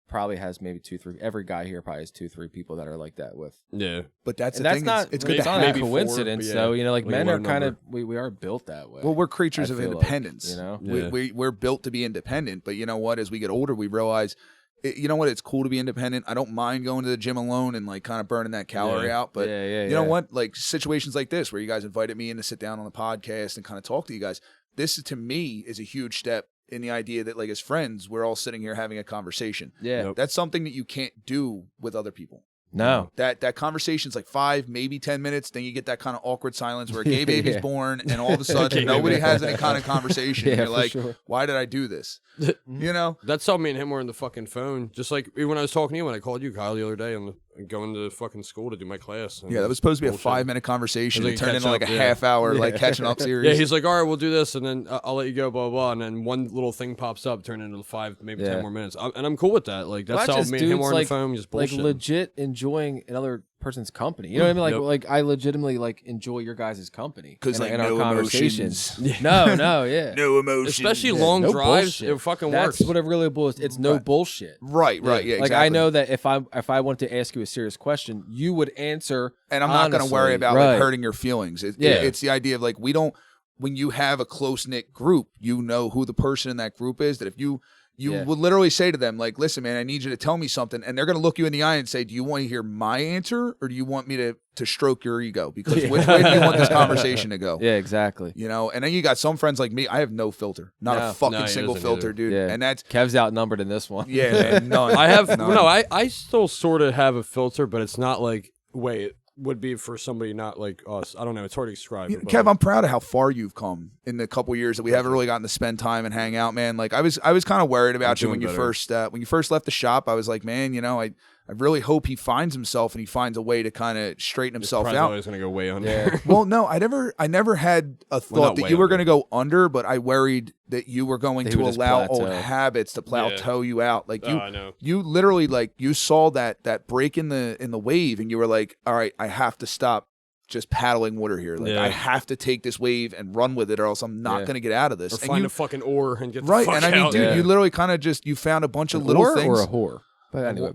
probably has maybe 2-3. Every guy here probably has 2-3 people that are like that with. Yeah. But that's And the that's thing. not. It's good to it's not have. a Maybe coincidence, 4, but though. yeah, You know, like like a men low are kind of number. we are built that way. Well, we're creatures I of feel like, independence. you know? Yeah. We're built to be independent, but you know what? As we get older, we realize, you know what? It's cool to be independent. I don't mind going to the gym alone and like kind of burning that calorie Yeah. out. But Yeah, you know what? Like situations like this, where you guys invited me in to sit down on the podcast and kind of talk to you guys. This to me is a huge step in the idea that like as friends, we're all sitting here having a conversation. Yeah. Nope. That's something that you can't do with other people. No. That conversation's like 5, maybe 10 minutes. Then you get that kind of awkward silence where a gay baby's Yeah. born, and all of a sudden Gay nobody baby. has any kind of conversation. Yeah, and you're for like, sure. why did I do this? You know? That's how me and him were on the fucking phone. Just like when I was talking to you when I called you, Kyle, the other day, I'm going to fucking school to do my class. And Yeah, that was supposed to be a bullshit. 5-minute conversation. It It was turned like into like a catch up, yeah. half-hour like catching up series. Yeah, he's like, all right, we'll do this, and then I'll let you go, blah, blah, blah. And then one little thing pops up, turn into 5, maybe Yeah. 10 more minutes. And I'm cool with that. Like, that's Well, how just me and him dudes, were on the phone, just like bullshit. legit enjoying another person's company. You know what I mean? Like, Yep. like I legitimately like enjoy your guys' company 'Cause, and- like, and our no conversations. emotions. No, yeah. No emotions. Especially Yeah, long no drives, bullshit. it fucking That's works. what it really boils. It's no Right. bullshit. Right, yeah, Like exactly. I know that if I want to ask you a serious question, you would answer. And I'm not going to worry honestly. about Right. like hurting your feelings. Yeah. It's the idea of like when you have a close knit group, you know who the person in that group is. That if you You Yeah. would literally say to them, like, listen, man, I need you to tell me something. And they're going to look you in the eye and say, do you want to hear my answer or do you want me to stroke your ego? Because which way do you want this conversation to go? Yeah, exactly. You know, and then you got some friends like me. I have no filter, not a fucking he single doesn't filter, either. dude. Yeah. And that's, Kev's outnumbered in this one. yeah, man, none. I have None. no. I still sort of have a filter, but it's not like it would be for somebody not like us. I don't know. It's hard to describe. It, Kev, I'm proud of how far you've come in the couple years that we haven't really gotten to spend time and hang out, man. Like I was kind of worried about you when you first left the shop. I was like, man, you know, I really hope he finds himself and he finds a way to kind of straighten himself out. Always gonna go way under. Yeah. Well, no, I never had a thought that you were going to go under, but I worried that you were going He to would just allow plateau. old habits to plateau you out. Like I know. you literally like you saw that break in the wave and you were like, all right, I have to stop just paddling water here. Like I have to take this wave and run with it or else I'm not going to get out of this. Or And find you, a fucking oore and get the right. fuck And I mean, out. dude, Yeah. you literally kind of just, you found a bunch of little Or things. or a whore. But anyway.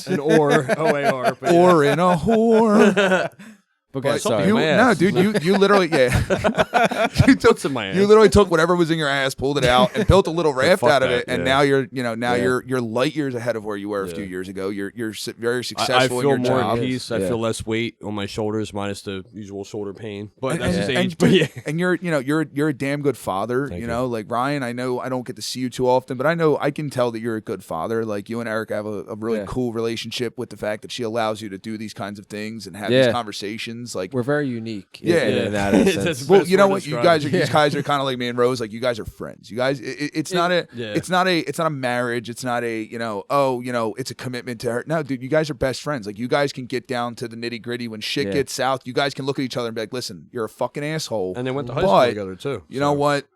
An oar, OAR. But Or in a whore. Okay, But sorry. you, my no, ass. dude, you literally, you took What's in my ass? You literally took whatever was in your ass, pulled it out, and built a little raft fuck out of that, it. And yeah. now you're light years ahead of where you were a few years ago. You're very I successful feel in your more job. at peace. I Yeah. feel less weight on my shoulders, minus the usual shoulder pain. But And, that's his and- age. and But dude, yeah, and you're a damn good father. Thank You you. know, like Ryan, I know I don't get to see you too often, but I know I can tell that you're a good father. Like you and Eric have a really cool relationship with the fact that she allows you to do these kinds of things and have these conversations. Like We're very unique. Yeah. in that essence. That's- well, best you know way to what? You describe guys it. are these guys are kind of like me and Rose. Like you guys are friends. You guys, it's not a marriage. It's not a it's a commitment to her. No, dude, you guys are best friends. Like you guys can get down to the nitty gritty when shit gets south. You guys can look at each other and be like, listen, you're a fucking asshole. and they went to high school But, together too. You know what?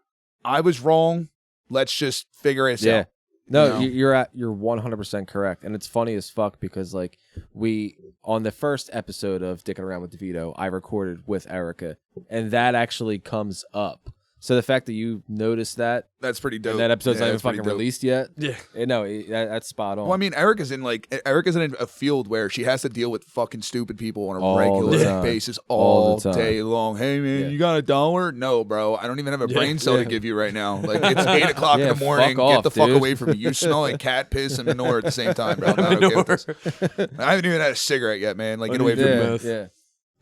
I was wrong. Let's just figure this Yeah. out. No, You you're 100% correct, and it's funny as fuck because like we on the first episode of Dicking Around with DeVito, I recorded with Erica, and that actually comes up. So the fact that you noticed that That's pretty dope. and that episode's Yeah, not even that's pretty fucking dope. released yet, Yeah. no, that's spot on. Well, I mean, Erica's in a field where she has to deal with fucking stupid people on a All the regular time. basis All all the time. day long. Hey man, Yeah. you got $1? No, bro, I don't even have a brain cell to give you right now. Like it's 8 o'clock Yeah, in the morning. fuck Get off, the fuck dude. away from me. You smell like cat piss and manure at the same time, bro. I'm not okay with this. I haven't even had a cigarette yet, man. Like get away from me. meth. yeah,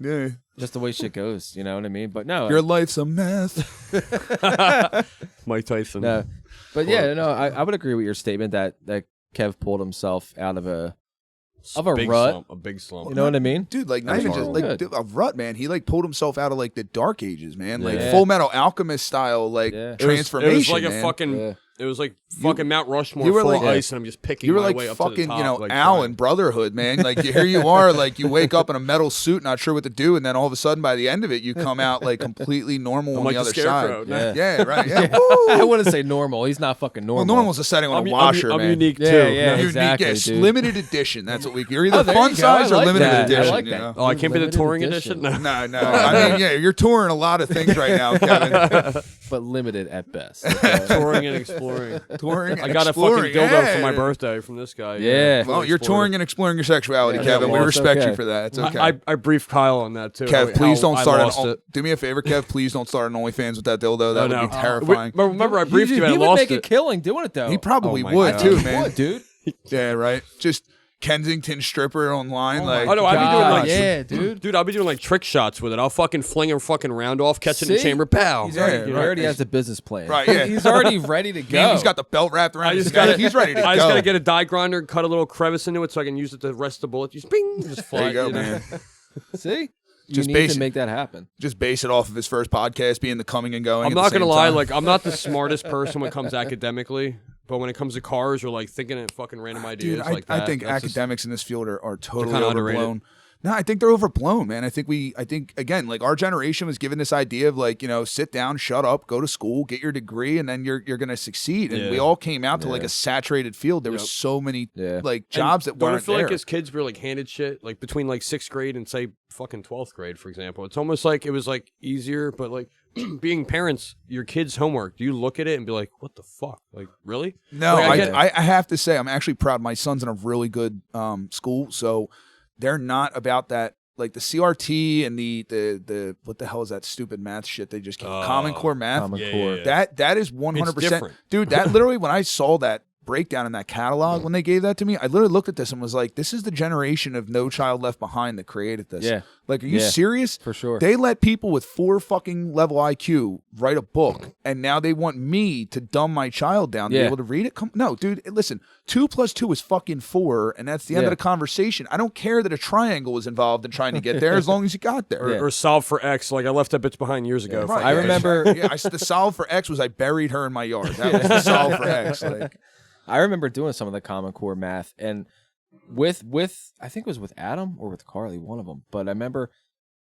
Yeah, just the way shit goes, you know what I mean? But no, your life's a mess. Mike Tyson. no, but yeah, no, I would agree with your statement that Kev pulled himself out of a Big rut. slump, a big slump. You know what I mean? Dude, like not That's even just horrible. like Good. a rut, man. He like pulled himself out of like the dark ages, man. Like Yeah. Full Metal Alchemist style, like Yeah. transformation. It was like man. a fucking. Yeah. It was like fucking Mount Rushmore you were full like- of ice, and I'm just picking You were my like way up to the fucking, top. like, Al trying. in Brotherhood, man. Like here you are, like you wake up in a metal suit, not sure what to do, and then all of a sudden, by the end of it, you come out like completely normal I'm on like the other Scarecrow. side. Yeah. Yeah, right. Yeah. I Woo! wouldn't say normal. He's not fucking normal. Well, normal's a setting on I'm, a washer, I'm man. unique Yeah, too. yeah. Unique, Exactly, yes, dude. limited edition. That's what we. You're either Oh, there fun you go. I size or like limited that. edition. I like you that. know? Oh, I can't be the Limited touring edition. edition. No. No. I mean, yeah, you're touring a lot of things right now, Kevin. but limited at best. Okay? touring and exploring. Touring. I got a exploring. fucking dildo Yeah. for my birthday from this guy. Yeah. Well, you're touring and exploring your sexuality, Yeah, Kevin. well, we it's respect okay. you for that. It's okay. I briefed Kyle on that too. Kev, please don't start lost an. it. Do me a favor, Kev. Please don't start an OnlyFans with that dildo. That No, would be no. terrifying. Remember, I briefed you and I he would lost make a it. killing doing it though. He probably Oh my would God. too, He man. would, dude. Yeah, right. Just Kensington stripper online, like. Oh, no, I'd be doing God, like yeah, dude. Dude, I'll be doing like trick shots with it. I'll fucking fling a fucking round off, catch it in the See? chamber, pow. He's Yeah, already, he right. already has a business plan. Right, yeah. He's already ready to go. Man, he's got the belt wrapped around I his just neck. gotta, He's ready to go. I just gotta get a die grinder and cut a little crevice into it so I can use it to rest the bullet. Just bing, just fly. There you go, know? man. See? You Just need basic. to make that happen. Just base it off of his first podcast being the coming and going. I'm at the not gonna same lie, time. like I'm not the smartest person when it comes academically, but when it comes to cars or like thinking of fucking random ideas dude, like that, I think that's just- academics in this field are totally kinda underrated. overblown. No, I think they're overblown, man. I think again, like our generation was given this idea of like, sit down, shut up, go to school, get your degree, and then you're gonna succeed. And Yeah. we all came out to like a saturated field. There was so many like jobs that don't weren't I feel there. like as kids we were like handed shit like between like 6th grade and say fucking 12th grade, for example. It's almost like it was like easier, but like being parents, your kids' homework, do you look at it and be like, what the fuck? Like, really? No, Like, get- I have to say I'm actually proud. My son's in a really good school, so they're not about that. Like the CRT and the what the hell is that stupid math shit they just came? Common Core math. Common Yeah, Core. yeah, yeah. That is 100%, different. dude. That literally when I saw that breakdown in that catalog when they gave that to me, I literally looked at this and was like, this is the generation of No Child Left Behind that created this. Yeah. Like, are you serious? For sure. They let people with 4 fucking level IQ write a book, and now they want me to dumb my child down to be able to read it? No, dude, listen, 2 + 2 is fucking 4, and that's the end of the conversation. I don't care that a triangle was involved in trying to get there as long as you got there. Or solve for X. Like, I left that bitch behind years ago. Right, I remember. I said the solve for X was I buried her in my yard. That was the solve for X. Like, I remember doing some of the Common Core math, and with I think it was with Adam or with Carly, one of them. But I remember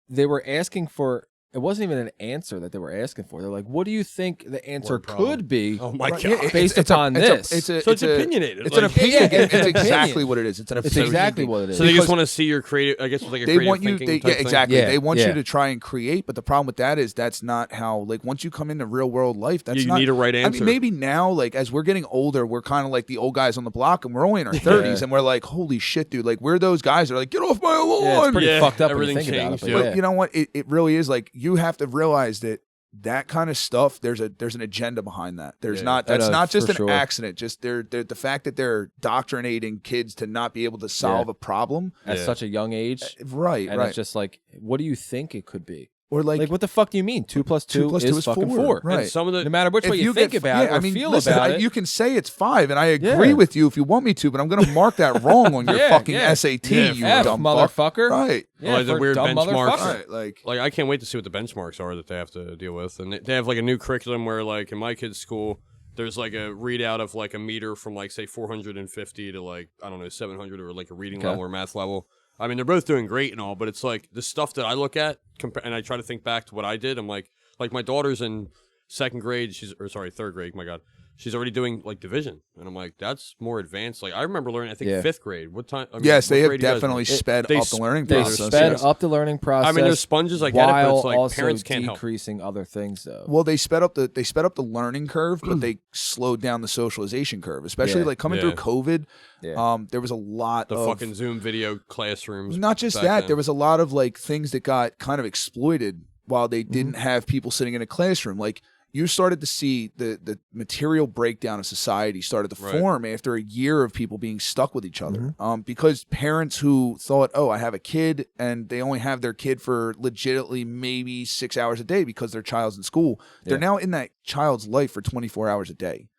they were asking for. It wasn't even an answer that they were asking for. They're like, "What do you think the answer could be?" Oh my god! Based upon this, It's opinionated. It's an opinion. It's exactly what it is. It's an opinion. It's exactly what it is. So they just want to see your creative. I guess like a they creative want you. thinking type exactly. Yeah, They want you to try and create, but the problem with that is that's not how. Like once you come into real world life, that's you not. need a right answer. I mean, maybe now, like as we're getting older, we're kind of like the old guys on the block, and we're only in our 30s, and we're like, holy shit, dude! Like we're those guys that are like, get off my lawn. Yeah, it's pretty fucked up when you everything think about it. changed, But But you know what? It really is like you have to realize that kind of stuff. There's an agenda behind that. There's not. That's not just an accident. Just they're the fact that they're doctrinating kids to not be able to solve a problem at such a young age, right? And it's just like, what do you think it could be? Or like what the fuck do you mean? 2 + 2 is fucking 4. Right. And some of the No matter which way you think about it or feel listen, about it. You can say it's 5, and I agree with you if you want me to, but I'm going to mark that wrong on your fucking SAT, you F, dumb motherfucker. Fuck. Right. Yeah, like the for weird dumb benchmarks. motherfucker. Right. Like I can't wait to see what the benchmarks are that they have to deal with, and they have like a new curriculum where like in my kid's school, there's like a readout of like a meter from like say 450 to like I don't know 700 or like a reading level or math level. I mean, they're both doing great and all, but it's like the stuff that I look at and I try to think back to what I did. I'm like my daughter's in 2nd grade. 3rd grade. My God. She's already doing like division. And I'm like, that's more advanced. Like I remember learning, I think 5th grade. What time? I mean, yes, they have grade definitely sped up the learning They process. sped up the learning process. I mean, there's sponges, I get it, but it's like also parents can't help. decreasing other things though. Well, they sped up the learning curve, but they slowed down the socialization curve, especially like coming through COVID. Yeah. There was a lot of fucking Zoom video classrooms. Not just that, then. there was a lot of like things that got kind of exploited while they didn't have people sitting in a classroom. Like you started to see the material breakdown of society started to form after a year of people being stuck with each other. Because parents who thought, oh, I have a kid, and they only have their kid for legitimately maybe 6 hours a day because their child's in school. They're now in that child's life for 24 hours a day.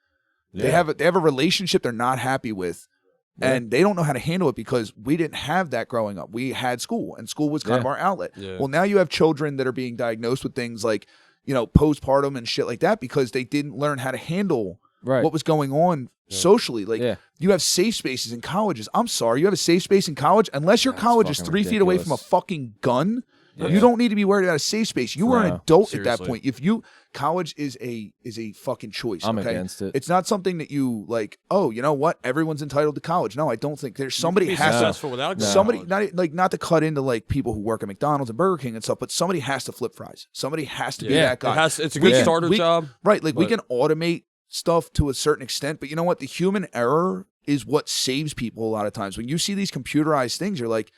They have a relationship they're not happy with. And they don't know how to handle it because we didn't have that growing up. We had school, and school was kind of our outlet. Yeah. Well, now you have children that are being diagnosed with things like, postpartum and shit like that because they didn't learn how to handle what was going on socially. Like you have safe spaces in colleges. I'm sorry, you have a safe space in college unless your college is 3 feet away from a fucking gun. You don't need to be worried about a safe space. You are an adult at that point. College is a fucking choice. I'm against it. It's not something that you like, oh, you know what? Everyone's entitled to college. No, I don't think there's somebody has successful without somebody not to cut into like people who work at McDonald's and Burger King and stuff, but somebody has to flip fries. Somebody has to be that guy. It's a good starter job. Right. Like we can automate stuff to a certain extent, but you know what? The human error is what saves people a lot of times. When you see these computerized things, you're like,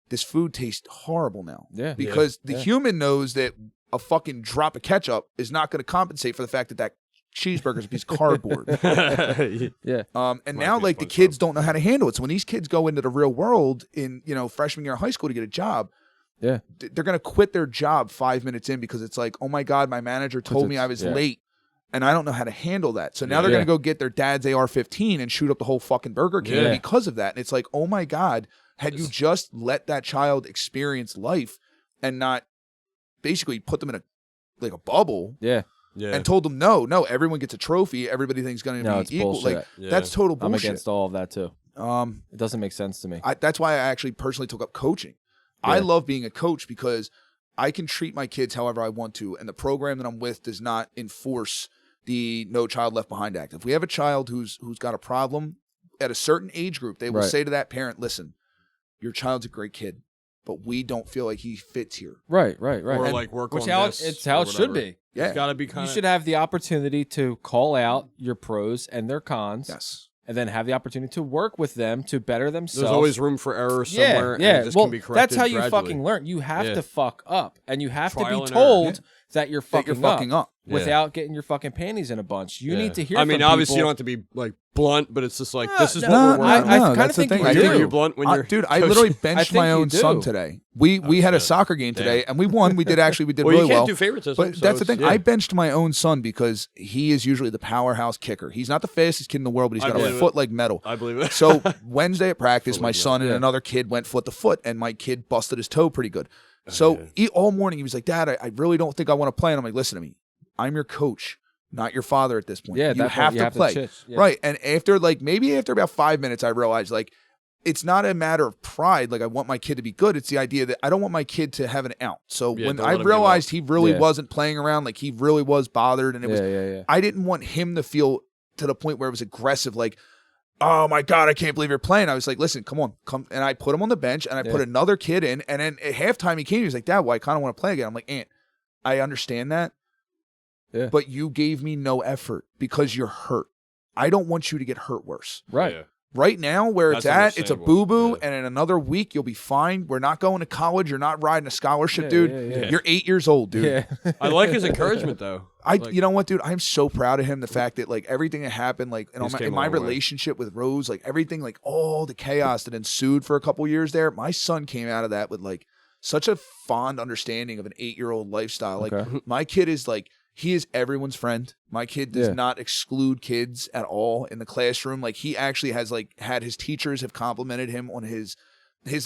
this food tastes horrible now. Yeah. Because the human knows that a fucking drop of ketchup is not going to compensate for the fact that cheeseburger is a piece of cardboard. And now like the kids don't know how to handle it. So when these kids go into the real world in, freshman year of high school to get a job, they're going to quit their job 5 minutes in because it's like, oh my God, my manager told me I was late and I don't know how to handle that. So now they're going to go get their dad's AR-15 and shoot up the whole fucking Burger King because of that. And it's like, oh my God, had you just let that child experience life and not basically put them in a bubble and told them, no, everyone gets a trophy. Everybody thinks going to be equal. Bullshit. Like that's total bullshit. I'm against all of that too. It doesn't make sense to me. That's why I actually personally took up coaching. I love being a coach because I can treat my kids however I want to, and the program that I'm with does not enforce the No Child Left Behind Act. If we have a child who's got a problem at a certain age group, they will say to that parent, listen, your child's a great kid, but we don't feel like he fits here. Right. Or like work on this. It's how it should be. Yeah. It's got to be You should have the opportunity to call out your pros and their cons. Yes. And then have the opportunity to work with them to better themselves. There's always room for error somewhere. Yeah. And this Well, can be corrected that's how you gradually. fucking learn. You have to fuck up, and you have Trial to be and told error. that you're fucking up. Yeah. without getting your fucking panties in a bunch. You need to hear. I mean, from obviously, you people. don't have to be like blunt, but it's just like this is no, what we're I working kind on. of that's the think thing. you I Are do. you blunt when you're Dude, I coaching? literally I benched think my you own son do. today. We had a shit. soccer game today, and we won. We did well, really you can't well. do favoritism. But so that's the it's- thing. I benched my own son because he is usually the powerhouse kicker. He's not the fastest kid in the world, but he's I got a believe foot like metal. I believe it. So Wednesday at practice, Foot my like son and metal. another kid went foot to foot, and my kid busted his toe pretty good. So all morning he was like, "Dad, I really don't think I want to play." And I'm like, "Listen to me. I'm your coach, not your father at this point. Yeah, you have to play." Yeah. Right. And maybe after about 5 minutes, I realized like it's not a matter of pride. Like I want my kid to be good. It's the idea that I don't want my kid to have an out. So Yeah, when don't I let him give realized up. he really Yeah. wasn't playing around, like he really was bothered, and it was Yeah. I didn't want him to feel to the point where it was aggressive, like, "Oh my God, I can't believe you're playing." I was like, "Listen, come on, come." And I put him on the bench, and I put another kid in. And then at halftime, he came. He was like, "Dad, well, I kind of want to play again." I'm like, "Aunt, I understand that, Yeah. but you gave me no effort because you're hurt. I don't want you to get hurt worse. Right. Yeah. Right now, where it's That's at, it's a understandable. boo-boo, Yeah. and in another week, you'll be fine. We're not going to college. You're not riding a scholarship, Yeah, dude. yeah. You're 8 years old, dude." Yeah. I like his encouragement though. Like- You know what, dude? I'm so proud of him. The fact that like everything that happened, like He's came in a my long way. relationship with Rose, like everything, like all the chaos that ensued for a couple years there, my son came out of that with like such a fond understanding of an 8-year-old lifestyle. Like Okay. my kid is like he is everyone's friend. My kid does Yeah. not exclude kids at all in the classroom. Like he actually has like had his teachers have complimented him on his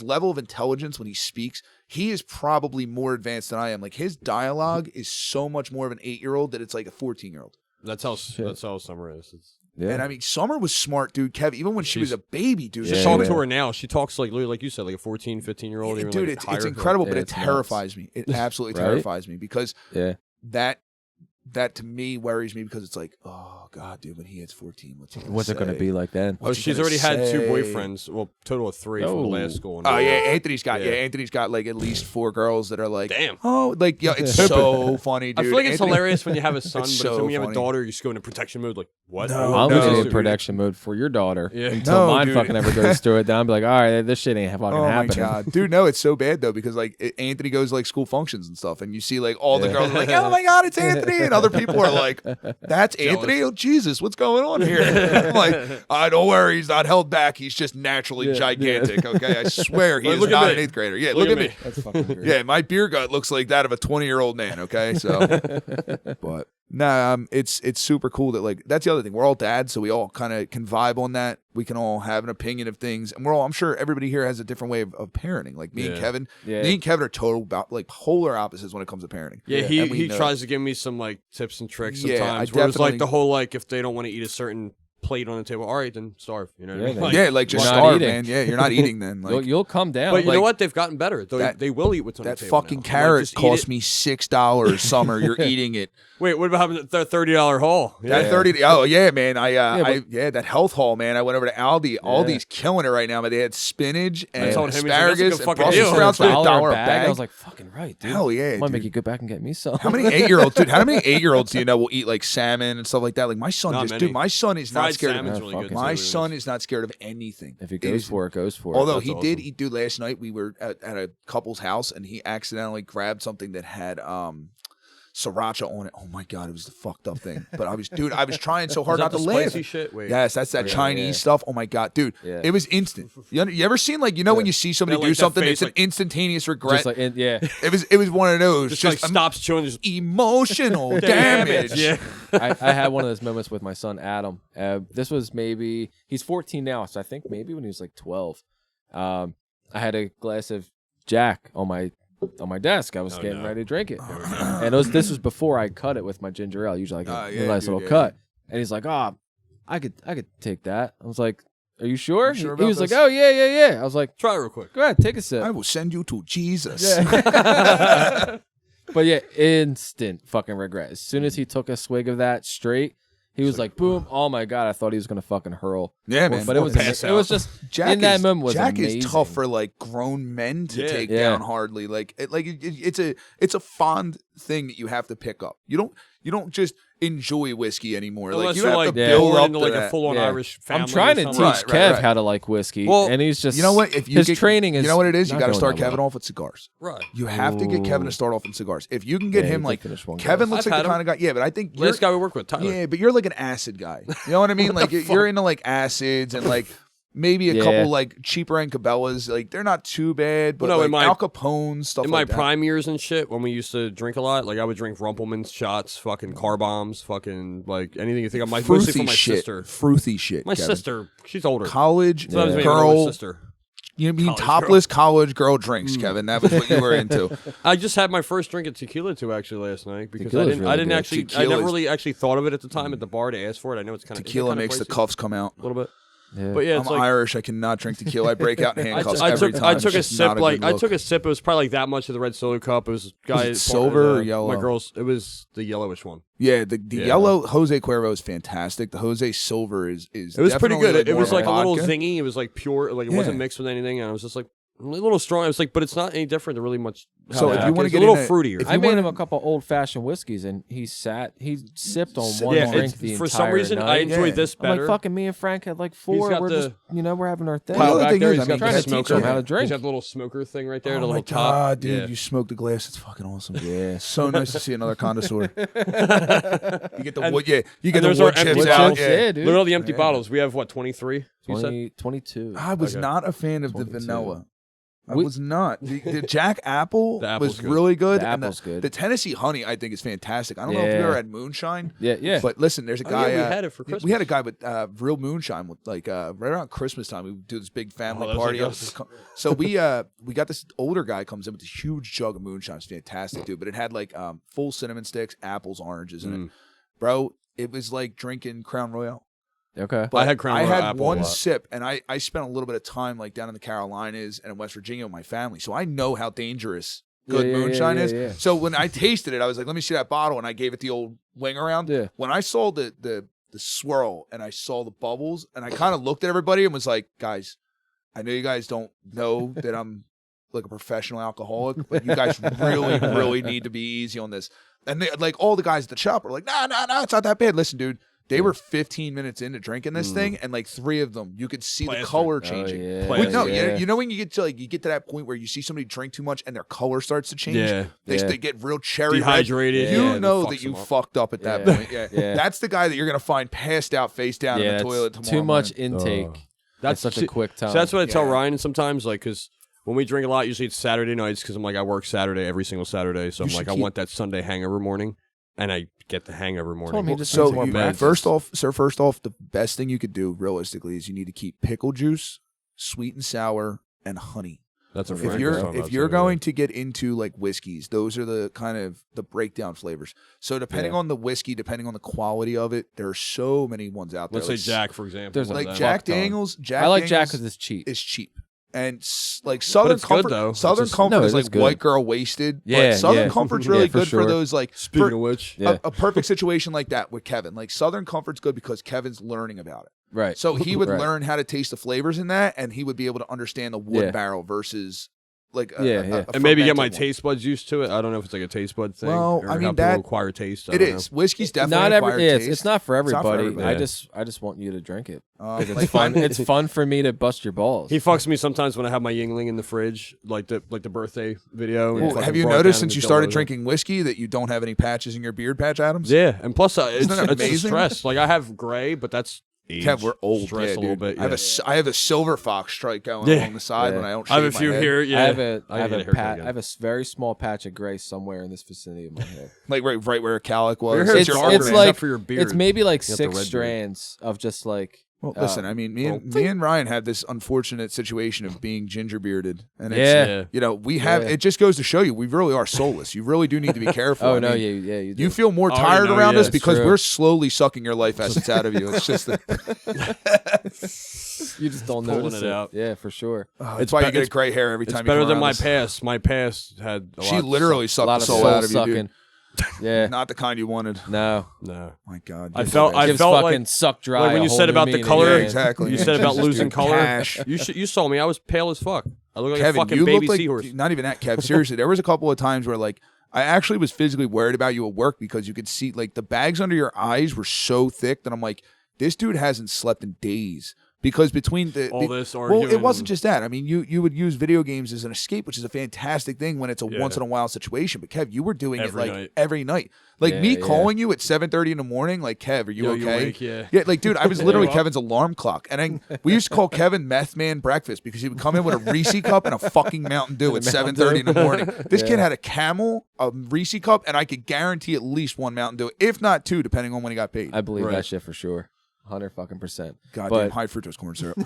level of intelligence when he speaks. He is probably more advanced than I am. Like his dialogue is so much more of an 8-year-old that it's like a 14-year-old. That's how Summer is. It's, Yeah. And I mean, Summer was smart, dude. Kev, even when she was a baby, dude. Yeah, just she talking was- to her now. She talks like literally, like you said, like a 14, 15-year-old. even dude, like it's higher. incredible, but Yeah, it it's nuts. terrifies me. It absolutely Right? terrifies me because yeah. that to me worries me because it's like, oh God, dude, when he hits 14, What's it going to be like then? Oh, What's he she's gonna already had 2 say? boyfriends. Well, total of 3 from the Oh. last school. Oh yeah, Anthony's got Yeah. Anthony's got like at least 4 girls that are like, Damn. oh, like yeah, it's so funny, dude. I feel like it's Anthony- hilarious when you have a son, but It's if so when you have a funny. daughter, you just go into protection mode. Like what? No, I'm no. going to be in dude. protection mode for your daughter Yeah. until No, mine dude. fucking ever goes through it. Then I'll be like, all right, this shit ain't fucking Oh my happening. God, dude, no, it's so bad though because like Anthony goes to, like school functions and stuff, and you see like all the Yeah. girls are like, oh my God, it's Anthony, and other people are like, that's Anthony. Oh Jesus, what's going on here? I'm like, don't worry, he's not held back. He's just naturally Yeah, gigantic. Okay, I swear he Like, is look at not me. an 8th grader. Yeah, look at me. That's fucking great. Yeah, my beer gut looks like that of a 20-year-old man. Okay, so but. Nah, it's super cool that like that's the other thing. We're all dads, so we all kind of can vibe on that. We can all have an opinion of things, and I'm sure everybody here has a different way of parenting. Like me and Yeah. Kevin, Yeah. me and Kevin are total about like polar opposites when it comes to parenting. Yeah, Yeah. he And we know. tries to give me some like tips and tricks Yeah, I sometimes. Where it's like definitely- the whole like if they don't want to eat a certain plate on the table, all right, then starve. You know what I mean? Yeah, Like, Yeah, like just You're not starve, eating. man. Yeah, you're not eating then. Like You'll come down. But you know like, what? They've gotten better. that- They will eat what's on that the table fucking now. I'm like, carrot just eat cost it. me $6. Summer, you're eating it. Wait, what about having that $30 haul? That Yeah. 30. Oh yeah, man. but- That health haul, man. I went over to Aldi. Aldi's killing it right now, but they had spinach and told him, he's like, that's a asparagus good and fucking Brussels deal. sprouts for $1 $1 a bag. I was like, fucking right, dude. Hell yeah, I might make dude. you go back and get me some. How many 8-year-olds, dude? How many 8-year-olds do you know will eat like salmon and stuff like that? Like my son Not just, many. dude. My son is not Fried scared salmon's of Yeah, really fuck good. it. My too. son is not scared of anything. If he It goes is- for it, goes for it. Although That's he awesome. did eat, dude. Last night we were at a couple's house and he accidentally grabbed something that had sriracha on it. Oh my God, it was the fucked up thing. But I was trying so hard Is that not to the laugh. spicy shit? Wait. Yes, that's that Yeah, Chinese yeah. stuff. Oh my God, dude, Yeah. it was instant. You ever seen like when you see somebody That, do like, that something, face, it's an like- instantaneous regret. Just like, yeah. It was one of those. Just, Just like stops chewing. Just emotional damage. Yeah. I had one of those moments with my son Adam. This was maybe he's 14 now, so I think maybe when he was like 12. I had a glass of Jack on my desk. I was getting ready to drink it, and this was before I cut it with my ginger ale. Usually, I get a nice little cut. And he's like, "Oh, I could take that." I was like, "Are you sure?" You sure he was about like, this? "Oh yeah." I was like, Try it real quick. "Go ahead, take a sip." I will send you to Jesus. Yeah. But yeah, instant fucking regret. As soon as he took a swig of that straight, he was like, boom, oh my God, I thought he was going to fucking hurl. Yeah, man. But it was pass it was just, in that moment was Jack amazing. is tough for like grown men to Yeah. take Yeah. down hardly. Like it's a fond thing that you have to pick up. You don't just enjoy whiskey anymore. Unless you you're have like to build born up into to like that. a full-on Irish family. I'm trying to or teach something. Kev how to like whiskey, Well, and he's just You know what? If you his get, training is you know what it is. You not got to going start that Kevin well. off with cigars. Right. You have to get Kevin to start off in cigars. If you can get Yeah, him he like did finish one Kevin glass. looks I've like had the kind of guy. Yeah, but I think you're, Last guy we worked with, Tyler. yeah, but you're like an acid guy. You know what I mean? Like you're into like acids and like maybe a Yeah. couple like cheaper end Cabela's. Like they're not too bad, but Well, no, like in my- Al Capone stuff In like my that. prime years and shit, when we used to drink a lot, like I would drink Rumpelmann's shots, fucking car bombs, fucking like anything you think of. Mostly Fruity for my shit. sister. Fruity shit. My Kevin. sister, she's older. College So that was me, my older girl. sister. You mean College topless college girl drinks, Kevin? That was what you were into. I just had my first drink of tequila too actually last night because Tequila's I really didn't good. actually I Tequila's- never really actually thought of it at the time at the bar to ask for it. I know it's kind of Tequila makes the cuffs come out. a little bit, Yeah. but yeah, I'm it's like Irish. I cannot drink tequila. I break out in handcuffs every time. I took a It's just sip not like good I look. took a sip. It was probably like that much of the red solo cup. It was guy it silver or yellow? My girl's. It was the yellowish one. Yeah, the Yeah. yellow Jose Cuervo is fantastic. The Jose Silver is It was pretty definitely, good. It more was of like a little vodka. zingy. It was like pure. Like it Yeah. wasn't mixed with anything. And I was just like a little strong. I was like, but it's not any different. Really much. So if you wanna it's get a little into- fruitier. if I you made wanna- him a couple old fashioned whiskeys, and he sipped on one yeah, drink it's- the for entire some reason I night. enjoyed Yeah. this I'm like, better. fucking me and Frank had like four. got We're the- just, we're having our thing. Well, Kyle the back thing there, is, he's I got mean, the trying to teach smoker. him how to drink. He's got the little smoker thing right there, Oh the my little top. god, dude! Yeah. You smoked the glass. It's fucking awesome. Yeah. So nice to see another connoisseur. You get the And- wood, yeah. You get and the there's our wood chips empty out. bottles. Yeah. dude. Look at all the empty Yeah. bottles. We have what 23? You said 22. I was Okay. not a fan of the 22. vanilla. I We- was not. The Jack Apple The apple's was good. really good. The and apple's good. The Tennessee Honey, I think, is fantastic. I don't know if you Yeah. ever had moonshine. Yeah. But listen, there's a Oh, guy. yeah, we had it for We had a Christmas. guy with real moonshine with like right around Christmas time. We would do this big family Oh, those are party. good. So we got this older guy comes in with this huge jug of moonshine. It's fantastic, dude. But it had like full cinnamon sticks, apples, oranges in it, bro. It was like drinking Crown Royale. Okay. But I had Crown I Royal had apple a one lot. sip, and I spent a little bit of time like down in the Carolinas and in West Virginia with my family, so I know how dangerous good Yeah, moonshine is. yeah. So when I tasted it, I was like, "Let me see that bottle," and I gave it the old wing around. Yeah. When I saw the swirl and I saw the bubbles, and I kind of looked at everybody and was like, "Guys, I know you guys don't know that I'm like a professional alcoholic, but you guys really, really need to be easy on this." And they, like all the guys at the shop were like, "No, it's not that bad." Listen, dude. They were 15 minutes into drinking this thing, and like 3 of them, you could see Plastic. the color Oh, changing. yeah. Well, no, yeah. you know when you get to that point where you see somebody drink too much and their color starts to change. Yeah. They Yeah. get real cherry red. Dehydrated. You yeah, and it know fucks that you them up. fucked up at that Yeah. point. Yeah. Yeah. That's the guy that you're gonna find passed out, face down in the that's toilet tomorrow. too much morning. intake. That's That's such a quick time. So that's what I tell Yeah. Ryan sometimes, like, because when we drink a lot, usually it's Saturday nights because I'm like, I work Saturday every single Saturday, so You I'm should like, I keep- want that Sunday hangover morning, and I get the hangover morning. Told me just So needs more you- breakfast. first off, the best thing you could do realistically is you need to keep pickle juice, sweet and sour, and honey. That's a If Frank If was you're talking about if you're too, going to get into like whiskeys, those are the kind of the breakdown flavors. So depending Yeah. on the whiskey, depending on the quality of it, there are so many ones out there. let's say Like, Jack, for example. There's one of like them. Jack Fuck ton. Daniels. I like Jack Daniels because it's cheap. is cheap. And like Southern it's good, Comfort, though. It's Southern just- Comfort No, is it is like good. white girl wasted. Yeah, but Southern yeah. Comfort's Yeah, really for good for sure. those like Speaking for of which, Yeah. a perfect situation like that with Kevin. Like Southern Comfort's good because Kevin's learning about it. Right. So he would Right. learn how to taste the flavors in that, and he would be able to understand the wood Yeah. barrel versus like Yeah. and maybe get my fermented one. taste buds used to it. I don't know if it's like a taste bud thing. Well, or I mean, how people that- acquire taste. I It don't know. is. Whiskey's definitely Not an acquired every. Yeah, taste. it's not for It's not for everybody. everybody. I just want you to drink it. Like, It's fun. It's fun for me to bust your balls. He fucks me sometimes when I have my Yingling in the fridge, like the birthday video. and Well, fucking have you brought it noticed down since and you started dildos. drinking whiskey that you don't have any patches in your beard patch, Adams? Yeah, and plus it's that a amazing? stress. Like I have gray, but that's age. Kev, we're old. Stress Yeah, a little dude. bit. I have yeah. I have a silver fox stripe going Yeah. along the side Yeah. when I don't. I have a shave my few head. here. Yeah, I have a I need a I haircut have again. a very small patch of gray somewhere in this vicinity of my head. like right where a calic Your was. hair's It's, your darker, it's man. like Except for your beard. it's maybe like You got the 6 Redbeard. strands of just like. Well, listen, I mean, me and Ryan had this unfortunate situation of being ginger bearded, and it's, Yeah. you know, we have. Yeah. It just goes to show you, we really are soulless. You really do need to be careful. Oh I no, mean, yeah, you do. You feel more Oh, tired no, around yeah, us it's because true. we're slowly sucking your life essence out of you. It's just that. You just don't pulling notice it it. out. Yeah, for sure. That's why you get a gray hair every It's time. better you come than my around us. past. My past had a She lot literally A sucked lot the of soul soul out of you, sucking. dude. Yeah. Not the kind you wanted. No. No, My God. I you're felt- the best. Gives felt fucking like- suck dry. like when a you whole said new about the meaning. color. Yeah, Yeah. exactly. You Yeah. said about Jesus, losing dude. color. Cash. You saw me. I was pale as fuck. I look like Kevin, a fucking you baby look like seahorse. not even that, Kev. Seriously, there was a couple of times where like I actually was physically worried about you at work because you could see like the bags under your eyes were so thick that I'm like, this dude hasn't slept in days. Because between this well, arguing it wasn't just that. I mean, you would use video games as an escape, which is a fantastic thing when it's a once in a while situation. But Kev, you were doing it like every night. Like me calling you at 7:30 in the morning, like, Kev, are you okay? You awake, Like, dude, I was literally Kevin's alarm clock. And we used to call Kevin Meth Man Breakfast because he would come in with a Reese cup and a fucking Mountain Dew at 7:30 in the morning. This kid had a Camel, a Reese cup, and I could guarantee at least one Mountain Dew, if not two, depending on when he got paid. I believe that shit for sure. 100%. Goddamn high fructose corn syrup.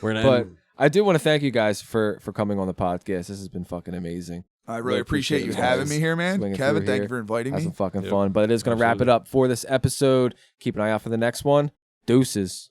But I do want to thank you guys for coming on the podcast. This has been fucking amazing. I really appreciate you having me here, man. Kevin, thank you for inviting me. Have some fucking fun. But it is going to wrap it up for this episode. Keep an eye out for the next one. Deuces.